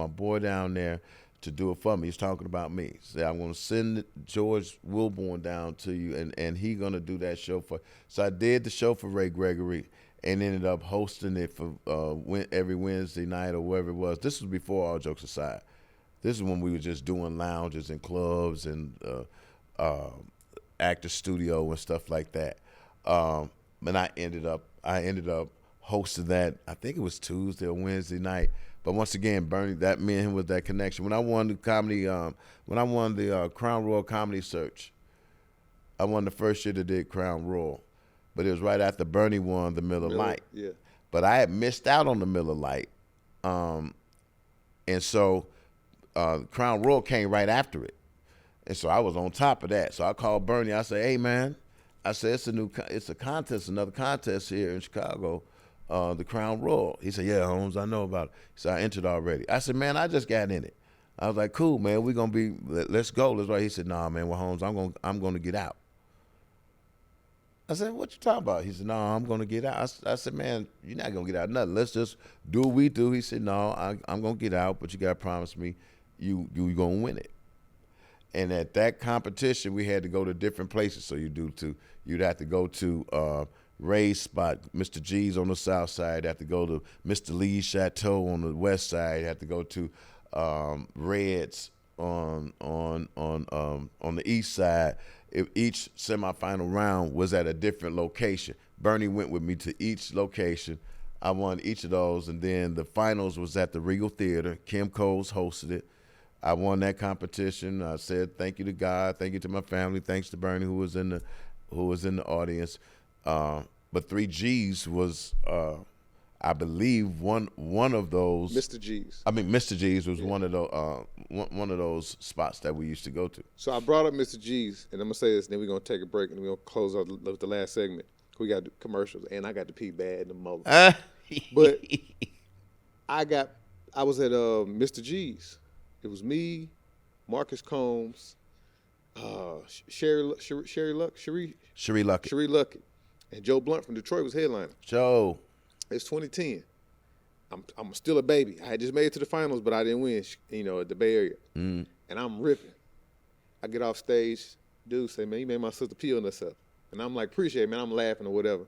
boy down there to do it for me." He's talking about me. He said, "I'm going to send George Willborn down to you, and he going to do that show for." So I did the show for Ray Gregory and ended up hosting it for every Wednesday night or wherever it was. This was before All Jokes Aside. This is when we were just doing lounges and clubs and actor studio and stuff like that. And I ended up hosting that. I think it was Tuesday or Wednesday night. But once again, Bernie, that me and him was that connection. When I won the comedy, when I won the Crown Royal Comedy Search, I won the first year that did Crown Royal, but it was right after Bernie won the Miller Lite. Yeah. But I had missed out on the Miller Lite, and so. Crown Royal came right after it, and so I was on top of that. So I called Bernie. I said, "Hey man," I said, it's a contest, another contest here in Chicago, the Crown Royal." He said, "Yeah, Holmes, I know about it." So I entered already. I said, "Man, I just got in it." I was like, "Cool, man, we're gonna be. Let's go. Let's right." He said, "Nah, man, well, Holmes, I'm gonna get out." I said, "What you talking about?" He said, "No, I'm gonna get out." I said, "Man, you're not gonna get out nothing. Let's just do what we do." He said, "No, I'm gonna get out, but you gotta promise me you gonna win it." And at that competition, we had to go to different places. So you'd have to go to Ray's spot, Mr. G's on the south side. Have to go to Mr. Lee's Chateau on the west side. Have to go to Red's on the east side. If each semifinal round was at a different location. Bernie went with me to each location. I won each of those, and then the finals was at the Regal Theater. Kim Coles hosted it. I won that competition. I said thank you to God, thank you to my family, thanks to Bernie who was in the audience. But 3Gs was, I believe, one of those. Mr. G's. I mean, Mr. G's was one of those spots that we used to go to. So I brought up Mr. G's, and I'm gonna say this, and then we're gonna take a break, and we're gonna close out with the last segment. We got commercials, and I got to pee bad in the moment. But I was at Mr. G's. It was me, Marcus Combs, Sherry Luckett, and Joe Blunt from Detroit was headliner. Joe. It's 2010. I'm still a baby. I had just made it to the finals, but I didn't win, at the Bay Area. Mm. And I'm ripping. I get off stage, dude say, "Man, you made my sister pee on herself." And I'm like, "Appreciate it, man." I'm laughing or whatever.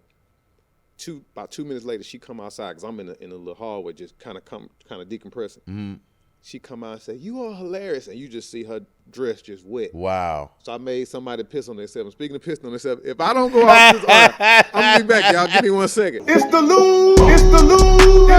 About 2 minutes later, she come outside because I'm in a little hallway just kind of decompressing. Mm. She come out and say, "You are hilarious," and you just see her dress just wet. Wow. So I made somebody piss on themselves. Speaking of pissing on themselves, if I don't go out this order, I'm gonna be back, y'all. Give me 1 second. It's the Lou. It's the Lou.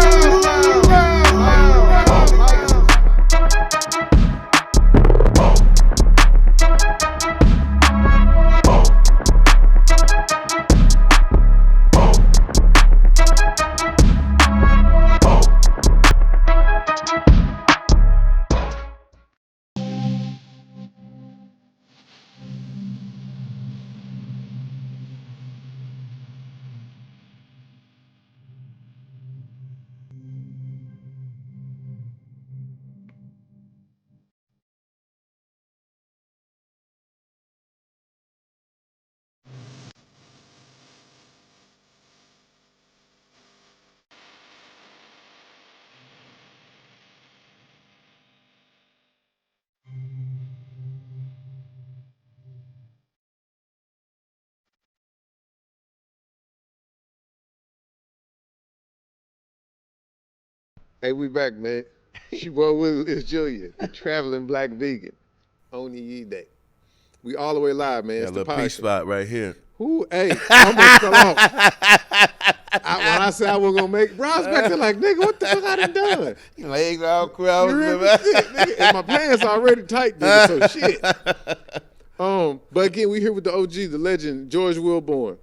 Hey, we back, man. She boy Willie Lynch Jr, the traveling black vegan on the Ye Day. We all the way live, man. Got It's a the little peace podcast. spot right here. Who? Hey, I almost fell off. When I said I wasn't gonna make, bro, I was back there like, nigga, what the fuck I done? Your legs all You crossed. remember shit, nigga? And my pants already tight, nigga. So shit. But again, we here with the OG, the legend, George Willborn.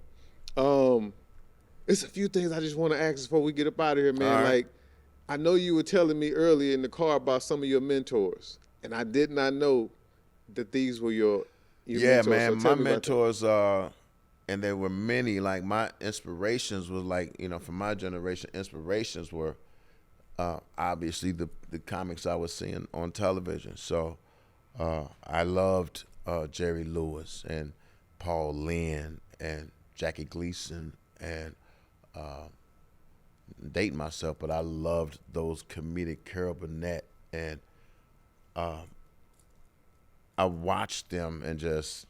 It's a few things I just want to ask before we get up out of here, man. All right. Like, I know you were telling me earlier in the car about some of your mentors, and I did not know that these were your Yeah, mentors. man, So tell my me about that. mentors, and there were many, like my inspirations was like, from my generation, inspirations were obviously the comics I was seeing on television. So I loved Jerry Lewis and Paul Lynn and Jackie Gleason and dating myself, but I loved those comedic Carol Burnett, and I watched them and just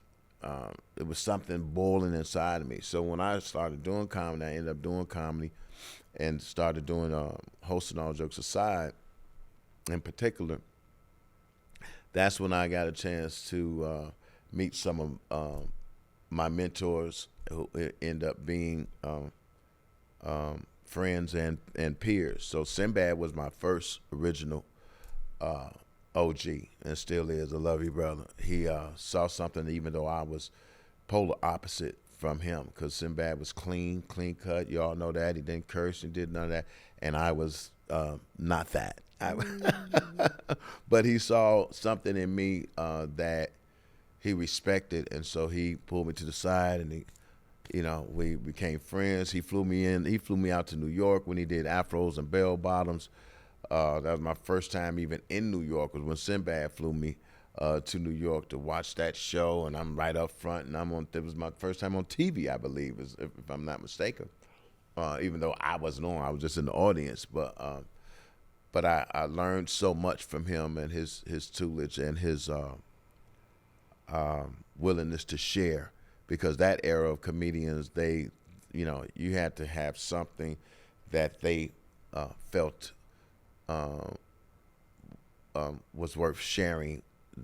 it was something boiling inside of me. So when I started doing comedy, I ended up doing comedy and started doing hosting All Jokes Aside in particular. That's when I got a chance to meet some of my mentors who end up being friends and peers. So Sinbad was my first original OG and still is. I love you, brother. He saw something even though I was polar opposite from him, because Sinbad was clean cut. You all know that. He didn't curse and did none of that. And I was not that. But he saw something in me that he respected, and so he pulled me to the side, and we became friends. He flew me in. He flew me out to New York when he did Afros and Bell Bottoms. That was my first time even in New York, was when Sinbad flew me to New York to watch that show, and I'm right up front, and it was my first time on TV, I believe, if I'm not mistaken. Even though I wasn't on, I was just in the audience. But I learned so much from him and his tutelage and his willingness to share, because that era of comedians, they, you had to have something that they felt was worth sharing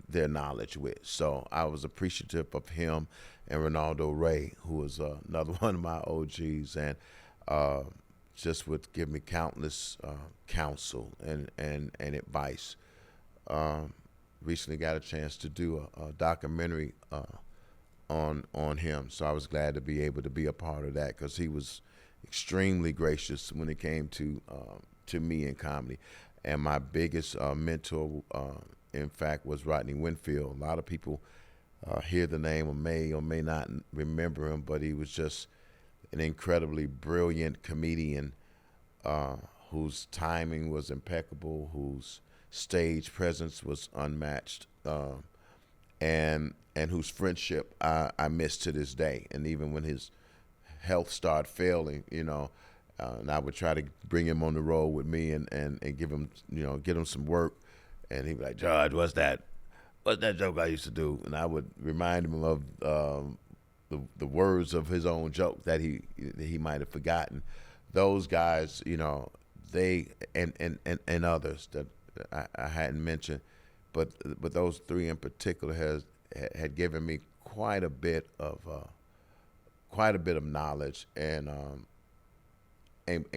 their knowledge with. So I was appreciative of him and Ronaldo Ray, who was another one of my OGs, and just would give me countless counsel and advice. Recently got a chance to do a documentary on him, so I was glad to be able to be a part of that, because he was extremely gracious when it came to me in comedy. And my biggest mentor, in fact, was Rodney Winfield. A lot of people hear the name or may not remember him, but he was just an incredibly brilliant comedian whose timing was impeccable, whose stage presence was unmatched, and whose friendship I miss to this day. And even when his health started failing, and I would try to bring him on the road with me and give him, get him some work, and he'd be like, "George, what's that joke I used to do?" And I would remind him of the words of his own joke that he might have forgotten. Those guys, they and others that I hadn't mentioned, but those three in particular had given me quite a bit of knowledge and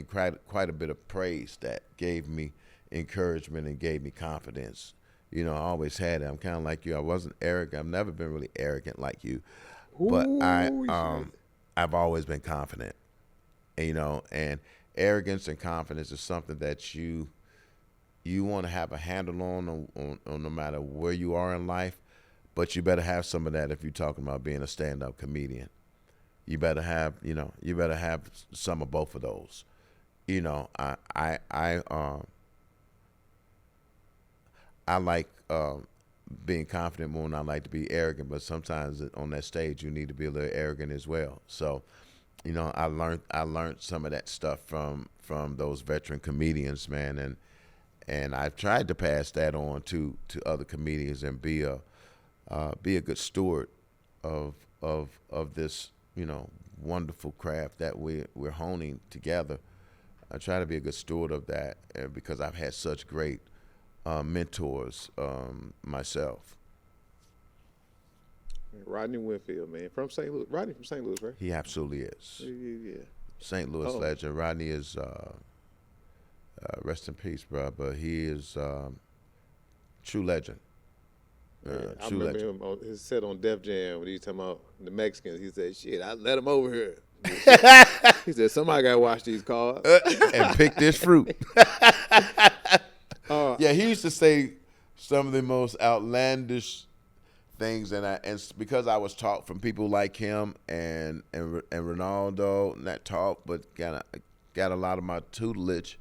quite a bit of praise that gave me encouragement and gave me confidence. I always had it. I'm kind of like you. I wasn't arrogant. I've never been really arrogant like you, but I've always been confident. And arrogance and confidence is something that you want to have a handle on no matter where you are in life, but you better have some of that if you're talking about being a stand-up comedian. You better have some of both of those. I like being confident more than I like to be arrogant, but sometimes on that stage you need to be a little arrogant as well. So, I learned some of that stuff from those veteran comedians, man, and I've tried to pass that on to other comedians and be a good steward of this wonderful craft that we're honing together. I try to be a good steward of that because I've had such great mentors myself. Rodney Winfield, man, from St. Louis. Rodney from St. Louis, right? He absolutely is. Yeah. St. Louis legend. Rodney is rest in peace, bro. But he is true legend. I remember him on his set on Def Jam when he was talking about the Mexicans. He said, "Shit, I let him over here." He said, "Somebody got to watch these cars and pick this fruit." Yeah, he used to say some of the most outlandish things, and because I was taught from people like him and Ronaldo, not taught, but got a lot of my tutelage,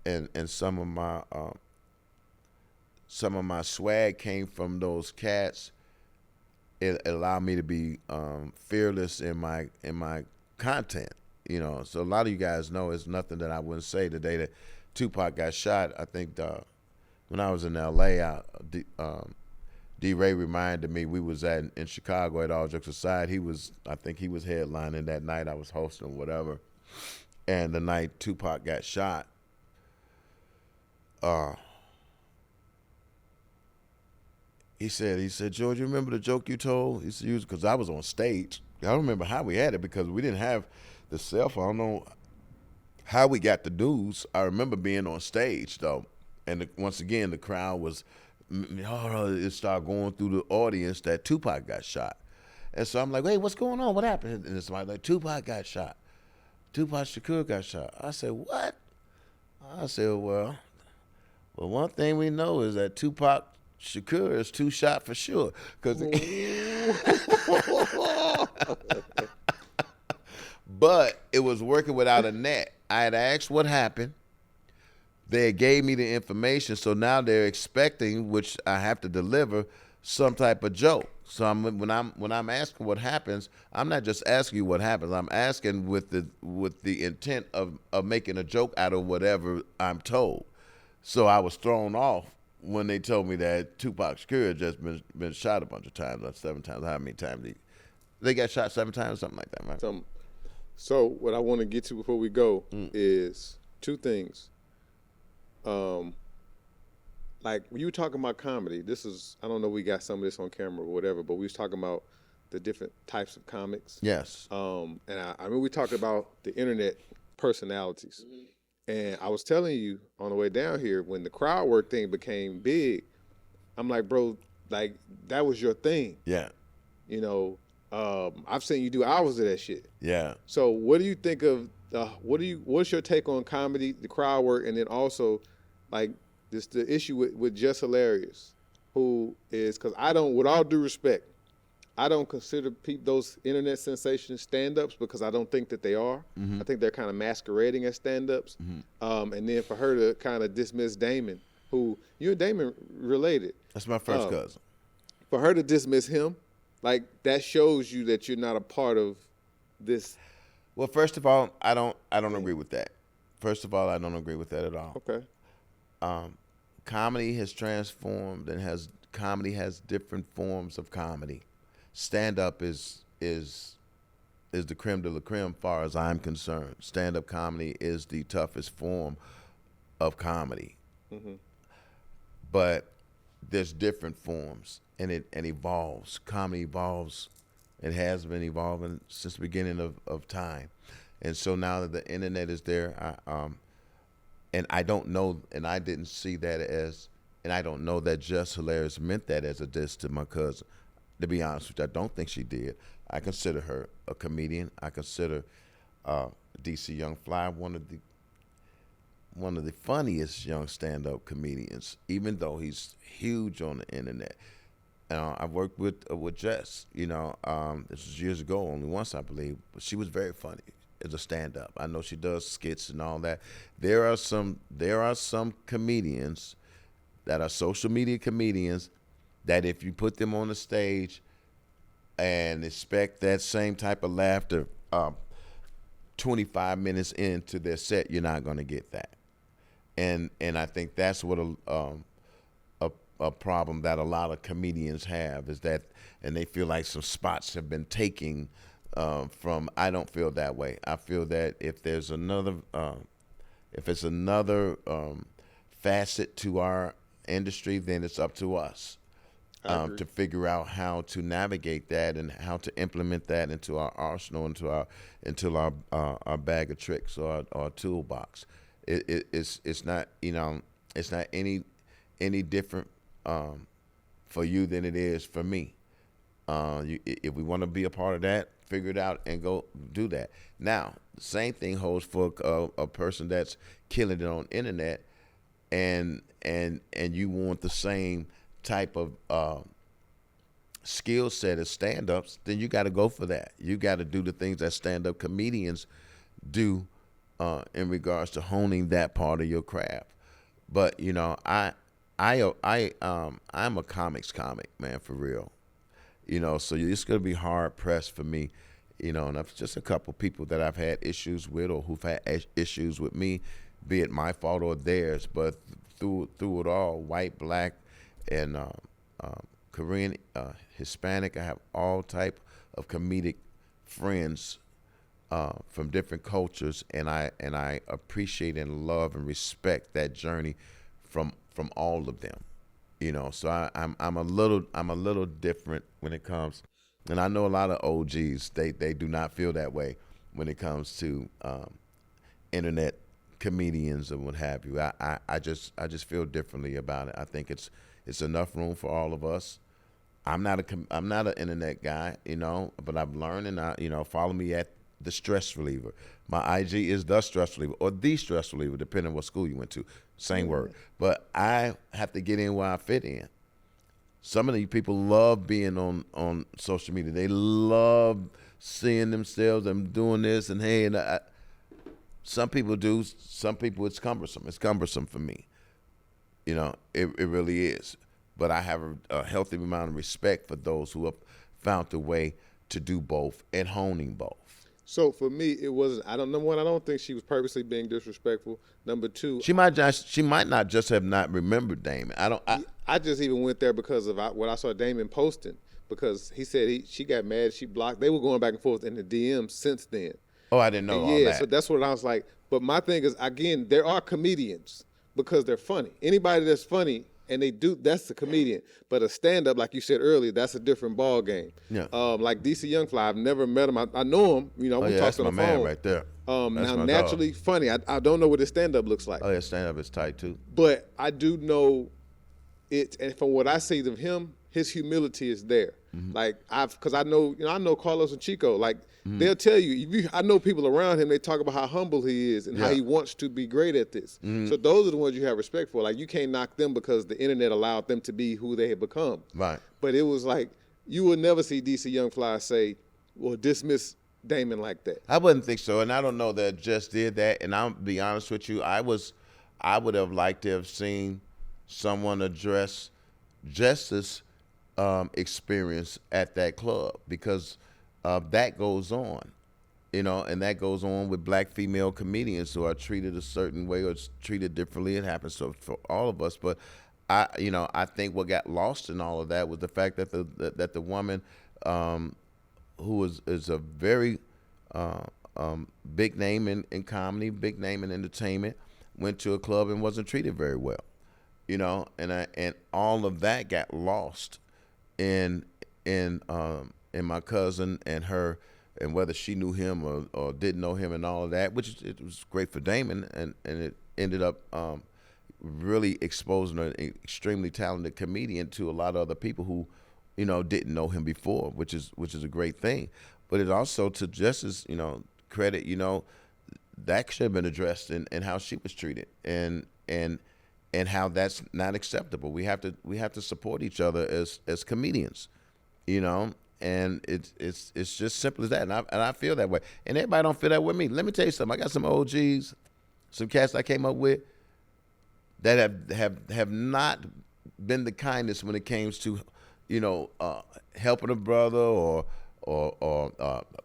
and some of my swag came from those cats. It allowed me to be fearless in my content, you know. So a lot of you guys know it's nothing that I wouldn't say. The day that Tupac got shot, I think when I was in L.A., D. Ray reminded me we was in Chicago at All Jokes Aside. I think he was headlining that night. I was hosting whatever, and the night Tupac got shot, he said, "George, you remember the joke you told?" He said, "Because I was on stage. I don't remember how we had it because we didn't have the cell phone. I don't know how we got the news. I remember being on stage though, and once again the crowd was, it started going through the audience that Tupac got shot, and so I'm like, "Hey, what's going on? What happened?" And it's like, "Tupac got shot. Tupac Shakur got shot." I said, "What?" I said, well, one thing we know is that Tupac Shakur is two shot for sure. But it was working without a net. I had asked what happened. They gave me the information, so now they're expecting, which I have to deliver, some type of joke. So when I'm asking what happens, I'm not just asking you what happens. I'm asking with the intent of making a joke out of whatever I'm told. So I was thrown off when they told me that Tupac Shakur had just been shot a bunch of times, like 7 times. How many times they got shot 7 times, something like that, right? So what I want to get to before we go is 2 things. Like when you were talking about comedy, I don't know if we got some of this on camera or whatever, but we was talking about the different types of comics. Yes. And I mean, we talked about the internet personalities. And I was telling you on the way down here, when the crowd work thing became big, I'm like, bro, like that was your thing. Yeah. You know, I've seen you do hours of that shit. Yeah. So what do you think of, what's your take on comedy, the crowd work, and then also like the issue with Just Hilarious, who is, because with all due respect, I don't consider those internet sensations stand-ups because I don't think that they are. I think they're kind of masquerading as stand-ups. And then for her to kind of dismiss Damon, who you and Damon related. That's my first cousin. For her to dismiss him, like that shows you that you're not a part of this. Well, first of all, I don't agree with that. First of all, I don't agree with that at all. Okay. Comedy has transformed and comedy has different forms of comedy. Stand-up is the creme de la creme, far as I'm concerned. Stand-up comedy is the toughest form of comedy. But there's different forms, and it evolves. Comedy evolves. It has been evolving since the beginning of time. And so now that the internet is there, and I don't know, and I didn't see that and I don't know that Just Hilarious meant that as a diss to my cousin. To be honest with you, I don't think she did. I consider her a comedian. I consider DC Young Fly one of the funniest young stand-up comedians, even though he's huge on the internet. I've worked with Jess. You know, this was years ago, only once I believe, but she was very funny as a stand-up. I know she does skits and all that. There are some comedians that are social media comedians that if you put them on the stage and expect that same type of laughter 25 minutes into their set, you're not going to get that. And I think that's what a problem that a lot of comedians have is that, and they feel like some spots have been taken from. I don't feel that way. I feel that if there's another If it's another facet to our industry, then it's up to us to figure out how to navigate that and how to implement that into our arsenal, into our bag of tricks or our toolbox. It's not, it's not any different for you than it is for me. If we want to be a part of that, figure it out and go do that. Now, the same thing holds for a person that's killing it on internet, and you want the same type of skill set as stand-ups, then you got to go for that. You got to do the things that stand-up comedians do in regards to honing that part of your craft. But I'm a comics comic, man, for real. So it's gonna be hard pressed for me, and that's just a couple people that I've had issues with or who've had issues with me, be it my fault or theirs. But through it all, white, black, and Korean, Hispanic, I have all type of comedic friends from different cultures, and I appreciate and love and respect that journey from all of them. So I'm a little different when it comes, and I know a lot of OGs they do not feel that way when it comes to internet comedians or what have you. I just feel differently about it. I think it's enough room for all of us. I'm not an internet guy, but I've learned, and follow me at the Stress Reliever. My IG is the Stress Reliever or the Stress Reliever, depending on what school you went to. Same word. But I have to get in where I fit in. Some of these people love being on social media. They love seeing themselves and doing this and hey. And some people do. Some people it's cumbersome. It's cumbersome for me. It really is. But I have a healthy amount of respect for those who have found a way to do both and honing both. So for me, it wasn't. I don't think she was purposely being disrespectful. Number two, she might not just have not remembered Damon. I just even went there because of what I saw Damon posting, because he said she got mad, she blocked. They were going back and forth in the DMs since then. Oh, I didn't know all that. So that's what I was like. But my thing is, again, there are comedians because they're funny. Anybody that's funny and that's the comedian. But a stand-up, like you said earlier, that's a different ball game. Yeah. Like DC Young Fly, I've never met him. I know him. We talked on the phone. That's my man right there. Now, naturally funny. I don't know what his stand-up looks like. Oh, yeah, stand-up is tight, too. But I do know it, and from what I see of him, his humility is there. Mm-hmm. Like, because I know Carlos and Chico. Like, they'll tell you, I know people around him, they talk about how humble he is and how he wants to be great at this. Mm-hmm. So those are the ones you have respect for. Like, you can't knock them because the internet allowed them to be who they have become. Right. But it was like, you will never see DC Young Fly say, well, dismiss Damon like that. I wouldn't think so, and I don't know that just did that. And I'll be honest with you, I would have liked to have seen someone address Justice experience at that club, because that goes on, and that goes on with black female comedians who are treated a certain way or treated differently. It happens for all of us, but I think what got lost in all of that was the fact that the woman who is a very big name in comedy, big name in entertainment, went to a club and wasn't treated very well, and all of that got lost in my cousin and her, and whether she knew him or didn't know him and all of that, which it was great for Damon, and it ended up really exposing an extremely talented comedian to a lot of other people who didn't know him before, which is a great thing. But it also, to Justice credit, that should have been addressed in how she was treated and how that's not acceptable. We have to support each other as comedians, and it's just simple as that. And I feel that way. And everybody don't feel that with me. Let me tell you something. I got some OGs, some cats I came up with that have not been the kindest when it came to helping a brother or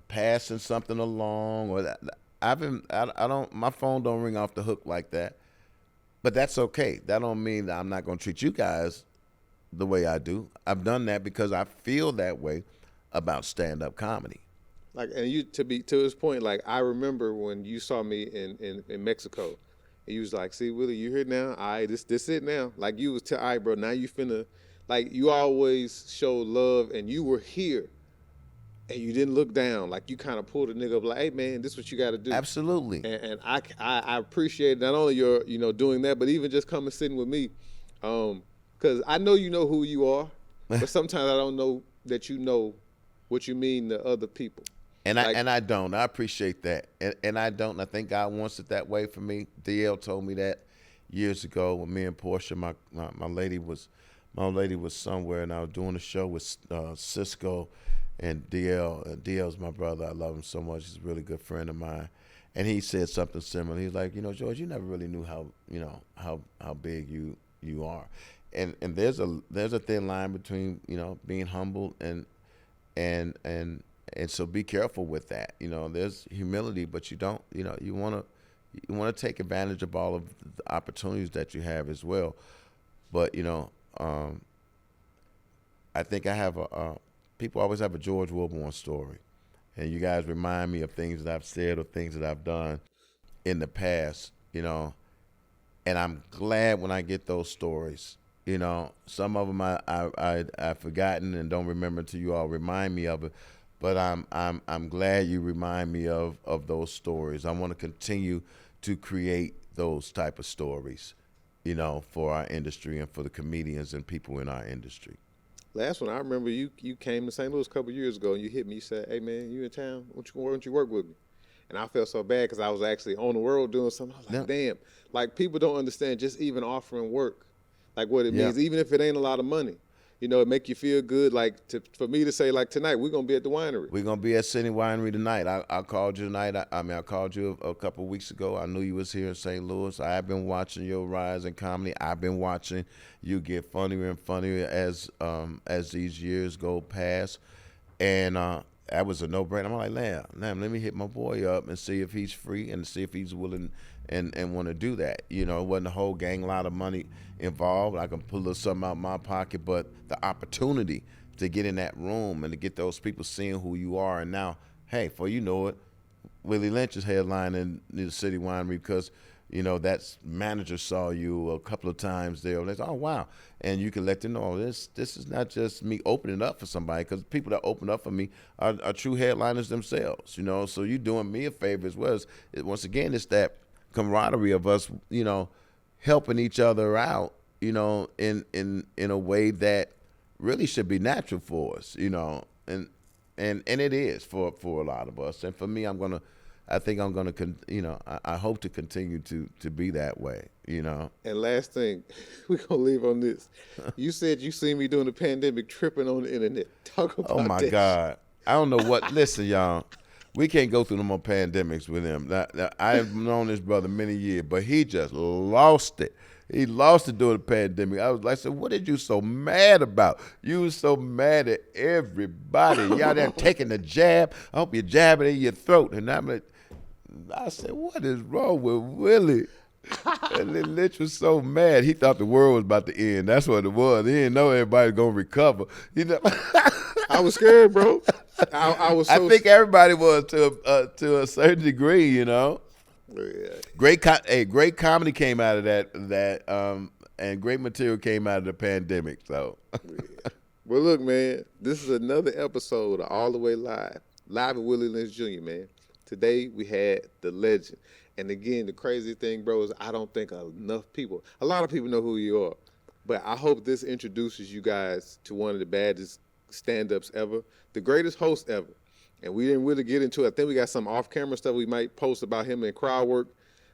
passing something along, or that. I don't, my phone don't ring off the hook like that, but that's okay. That don't mean that I'm not going to treat you guys the way I do. I've done that because I feel that way about stand-up comedy. Like, and to his point, like, I remember when you saw me in Mexico, And you was like, see, Willie, you here now? All right, this it now. Like you was all right, bro, now you finna, like you always showed love and you were here and you didn't look down. Like you kind of pulled a nigga up like, hey man, this is what you got to do. Absolutely. And I appreciate not only your, doing that, but even just coming sitting with me. Because I know you know who you are, but sometimes I don't know that you know what you mean to other people. And I don't. I appreciate that. And I don't. I think God wants it that way for me. DL told me that years ago when me and Portia, my lady was somewhere, and I was doing a show with Cisco and DL. DL's my brother. I love him so much. He's a really good friend of mine. And he said something similar. He's like, George, you never really knew how big you are. And there's a thin line between, being humble and so be careful with that. There's humility, but you don't, you want to take advantage of all of the opportunities that you have as well. But, I think I have people always have a George Willborn story. And you guys remind me of things that I've said or things that I've done in the past, and I'm glad when I get those stories. Some of them I've forgotten and don't remember until you all remind me of it. But I'm glad you remind me of those stories. I want to continue to create those type of stories, for our industry and for the comedians and people in our industry. Last one, I remember you came to St. Louis a couple of years ago and you hit me. You said, hey, man, you in town? Why don't you work with me? And I felt so bad because I was actually on the road doing something. I was like, damn. Like, people don't understand just even offering work, like what it means, even if it ain't a lot of money. It make you feel good, like for me to say, like, tonight, we're going to be at the winery. We're going to be at City Winery tonight. I called you tonight. I called you a couple of weeks ago. I knew you was here in St. Louis. I have been watching your rise in comedy. I've been watching you get funnier and funnier as these years go past. And that was a no-brainer. I'm like, let me hit my boy up and see if he's free and see if he's willing and want to do that. It wasn't a whole gang lot of money involved. I can pull a little something out of my pocket, but the opportunity to get in that room and to get those people seeing who you are. And now, hey, before you know it, Willie Lynch is headlining the City Winery because, that manager saw you a couple of times there. And they said, oh, wow. And you can let them know this is not just me opening up for somebody, because people that open up for me are true headliners themselves, So you're doing me a favor as well. Once again, it's that camaraderie of us, helping each other out, in a way that really should be natural for us, and it is for a lot of us. And for me, I hope to continue to be that way, And last thing, we're going to leave on this. You said you seen me during the pandemic tripping on the internet. Talk about that. Oh, my God. I don't know what. Listen, y'all. We can't go through no more pandemics with him. Now, I have known this brother many years, but he just lost it. He lost it during the pandemic. I was like, so what did you so mad about? You was so mad at everybody. Y'all there taking the jab. I hope you jab it in your throat. And I said, what is wrong with Willie? And then Lynch was so mad. He thought the world was about to end. That's what it was. He didn't know everybody was going to recover. I was scared, bro. I was. I think everybody was to a certain degree, Yeah. Great comedy came out of that, and great material came out of the pandemic. So, Well, look, man, this is another episode of All the Way Live with Willie Lynch Jr. Man. Today we had the legend, and again, the crazy thing, bro, is I don't think enough people. A lot of people know who you are, but I hope this introduces you guys to one of the baddest stand-ups ever, the greatest host ever. And we didn't really get into it. I think we got some off-camera stuff we might post about him in crowd work.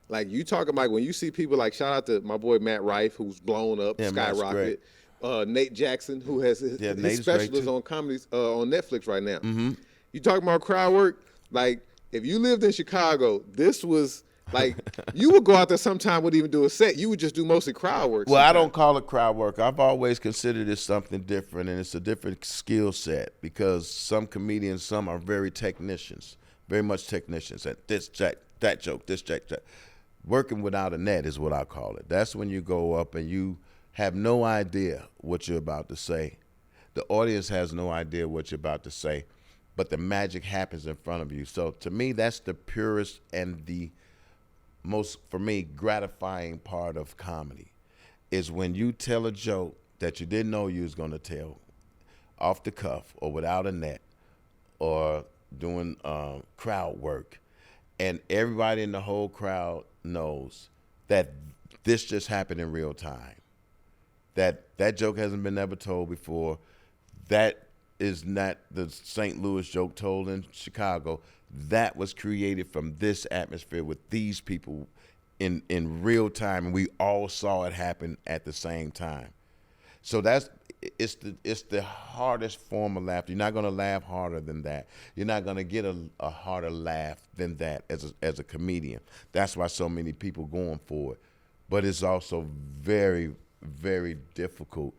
Like, you talking about when you see people like, shout out to my boy Matt Rife, who's blown up, skyrocketed. Nate Jackson, who has his specials on comedies on Netflix right now. Mm-hmm. You talking about crowd work? Like, if you lived in Chicago, this was like, you would go out there sometime, wouldn't even do a set. You would just do mostly crowd work. Well, sometimes. I don't call it crowd work. I've always considered it something different, and it's a different skill set because some comedians, some are very much technicians at this jack, that joke, this jack, that. Working without a net is what I call it. That's when you go up and you have no idea what you're about to say. The audience has no idea what you're about to say, but the magic happens in front of you. So to me, that's the purest and the for me, gratifying part of comedy is when you tell a joke that you didn't know you was going to tell off the cuff or without a net or doing crowd work, and everybody in the whole crowd knows that this just happened in real time. That joke hasn't been ever told before. That is not the St. Louis joke told in Chicago. That was created from this atmosphere with these people in real time, and we all saw it happen at the same time. So it's the hardest form of laughter. You're not going to laugh harder than that. You're not going to get a harder laugh than that as a comedian. That's why so many people going for it. But it's also very, very difficult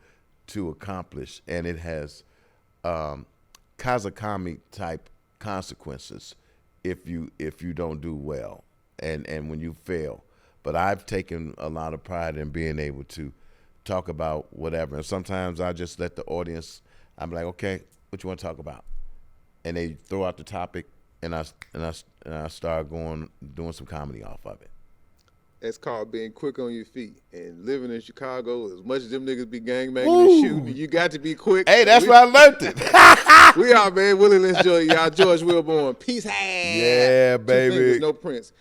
to accomplish, and it has Kazakami type consequences if you don't do well and when you fail. But I've taken a lot of pride in being able to talk about whatever, and sometimes I just let the audience. I'm like, okay, what you want to talk about, and they throw out the topic, and I start doing some comedy off of it. That's called being quick on your feet. And living in Chicago, as much as them niggas be gangbanging and shooting, you got to be quick. Hey, that's where I learned it. We are, man. Willie Lynch Jr. Y'all, George Willborn. Peace. Yeah, baby. No Prince.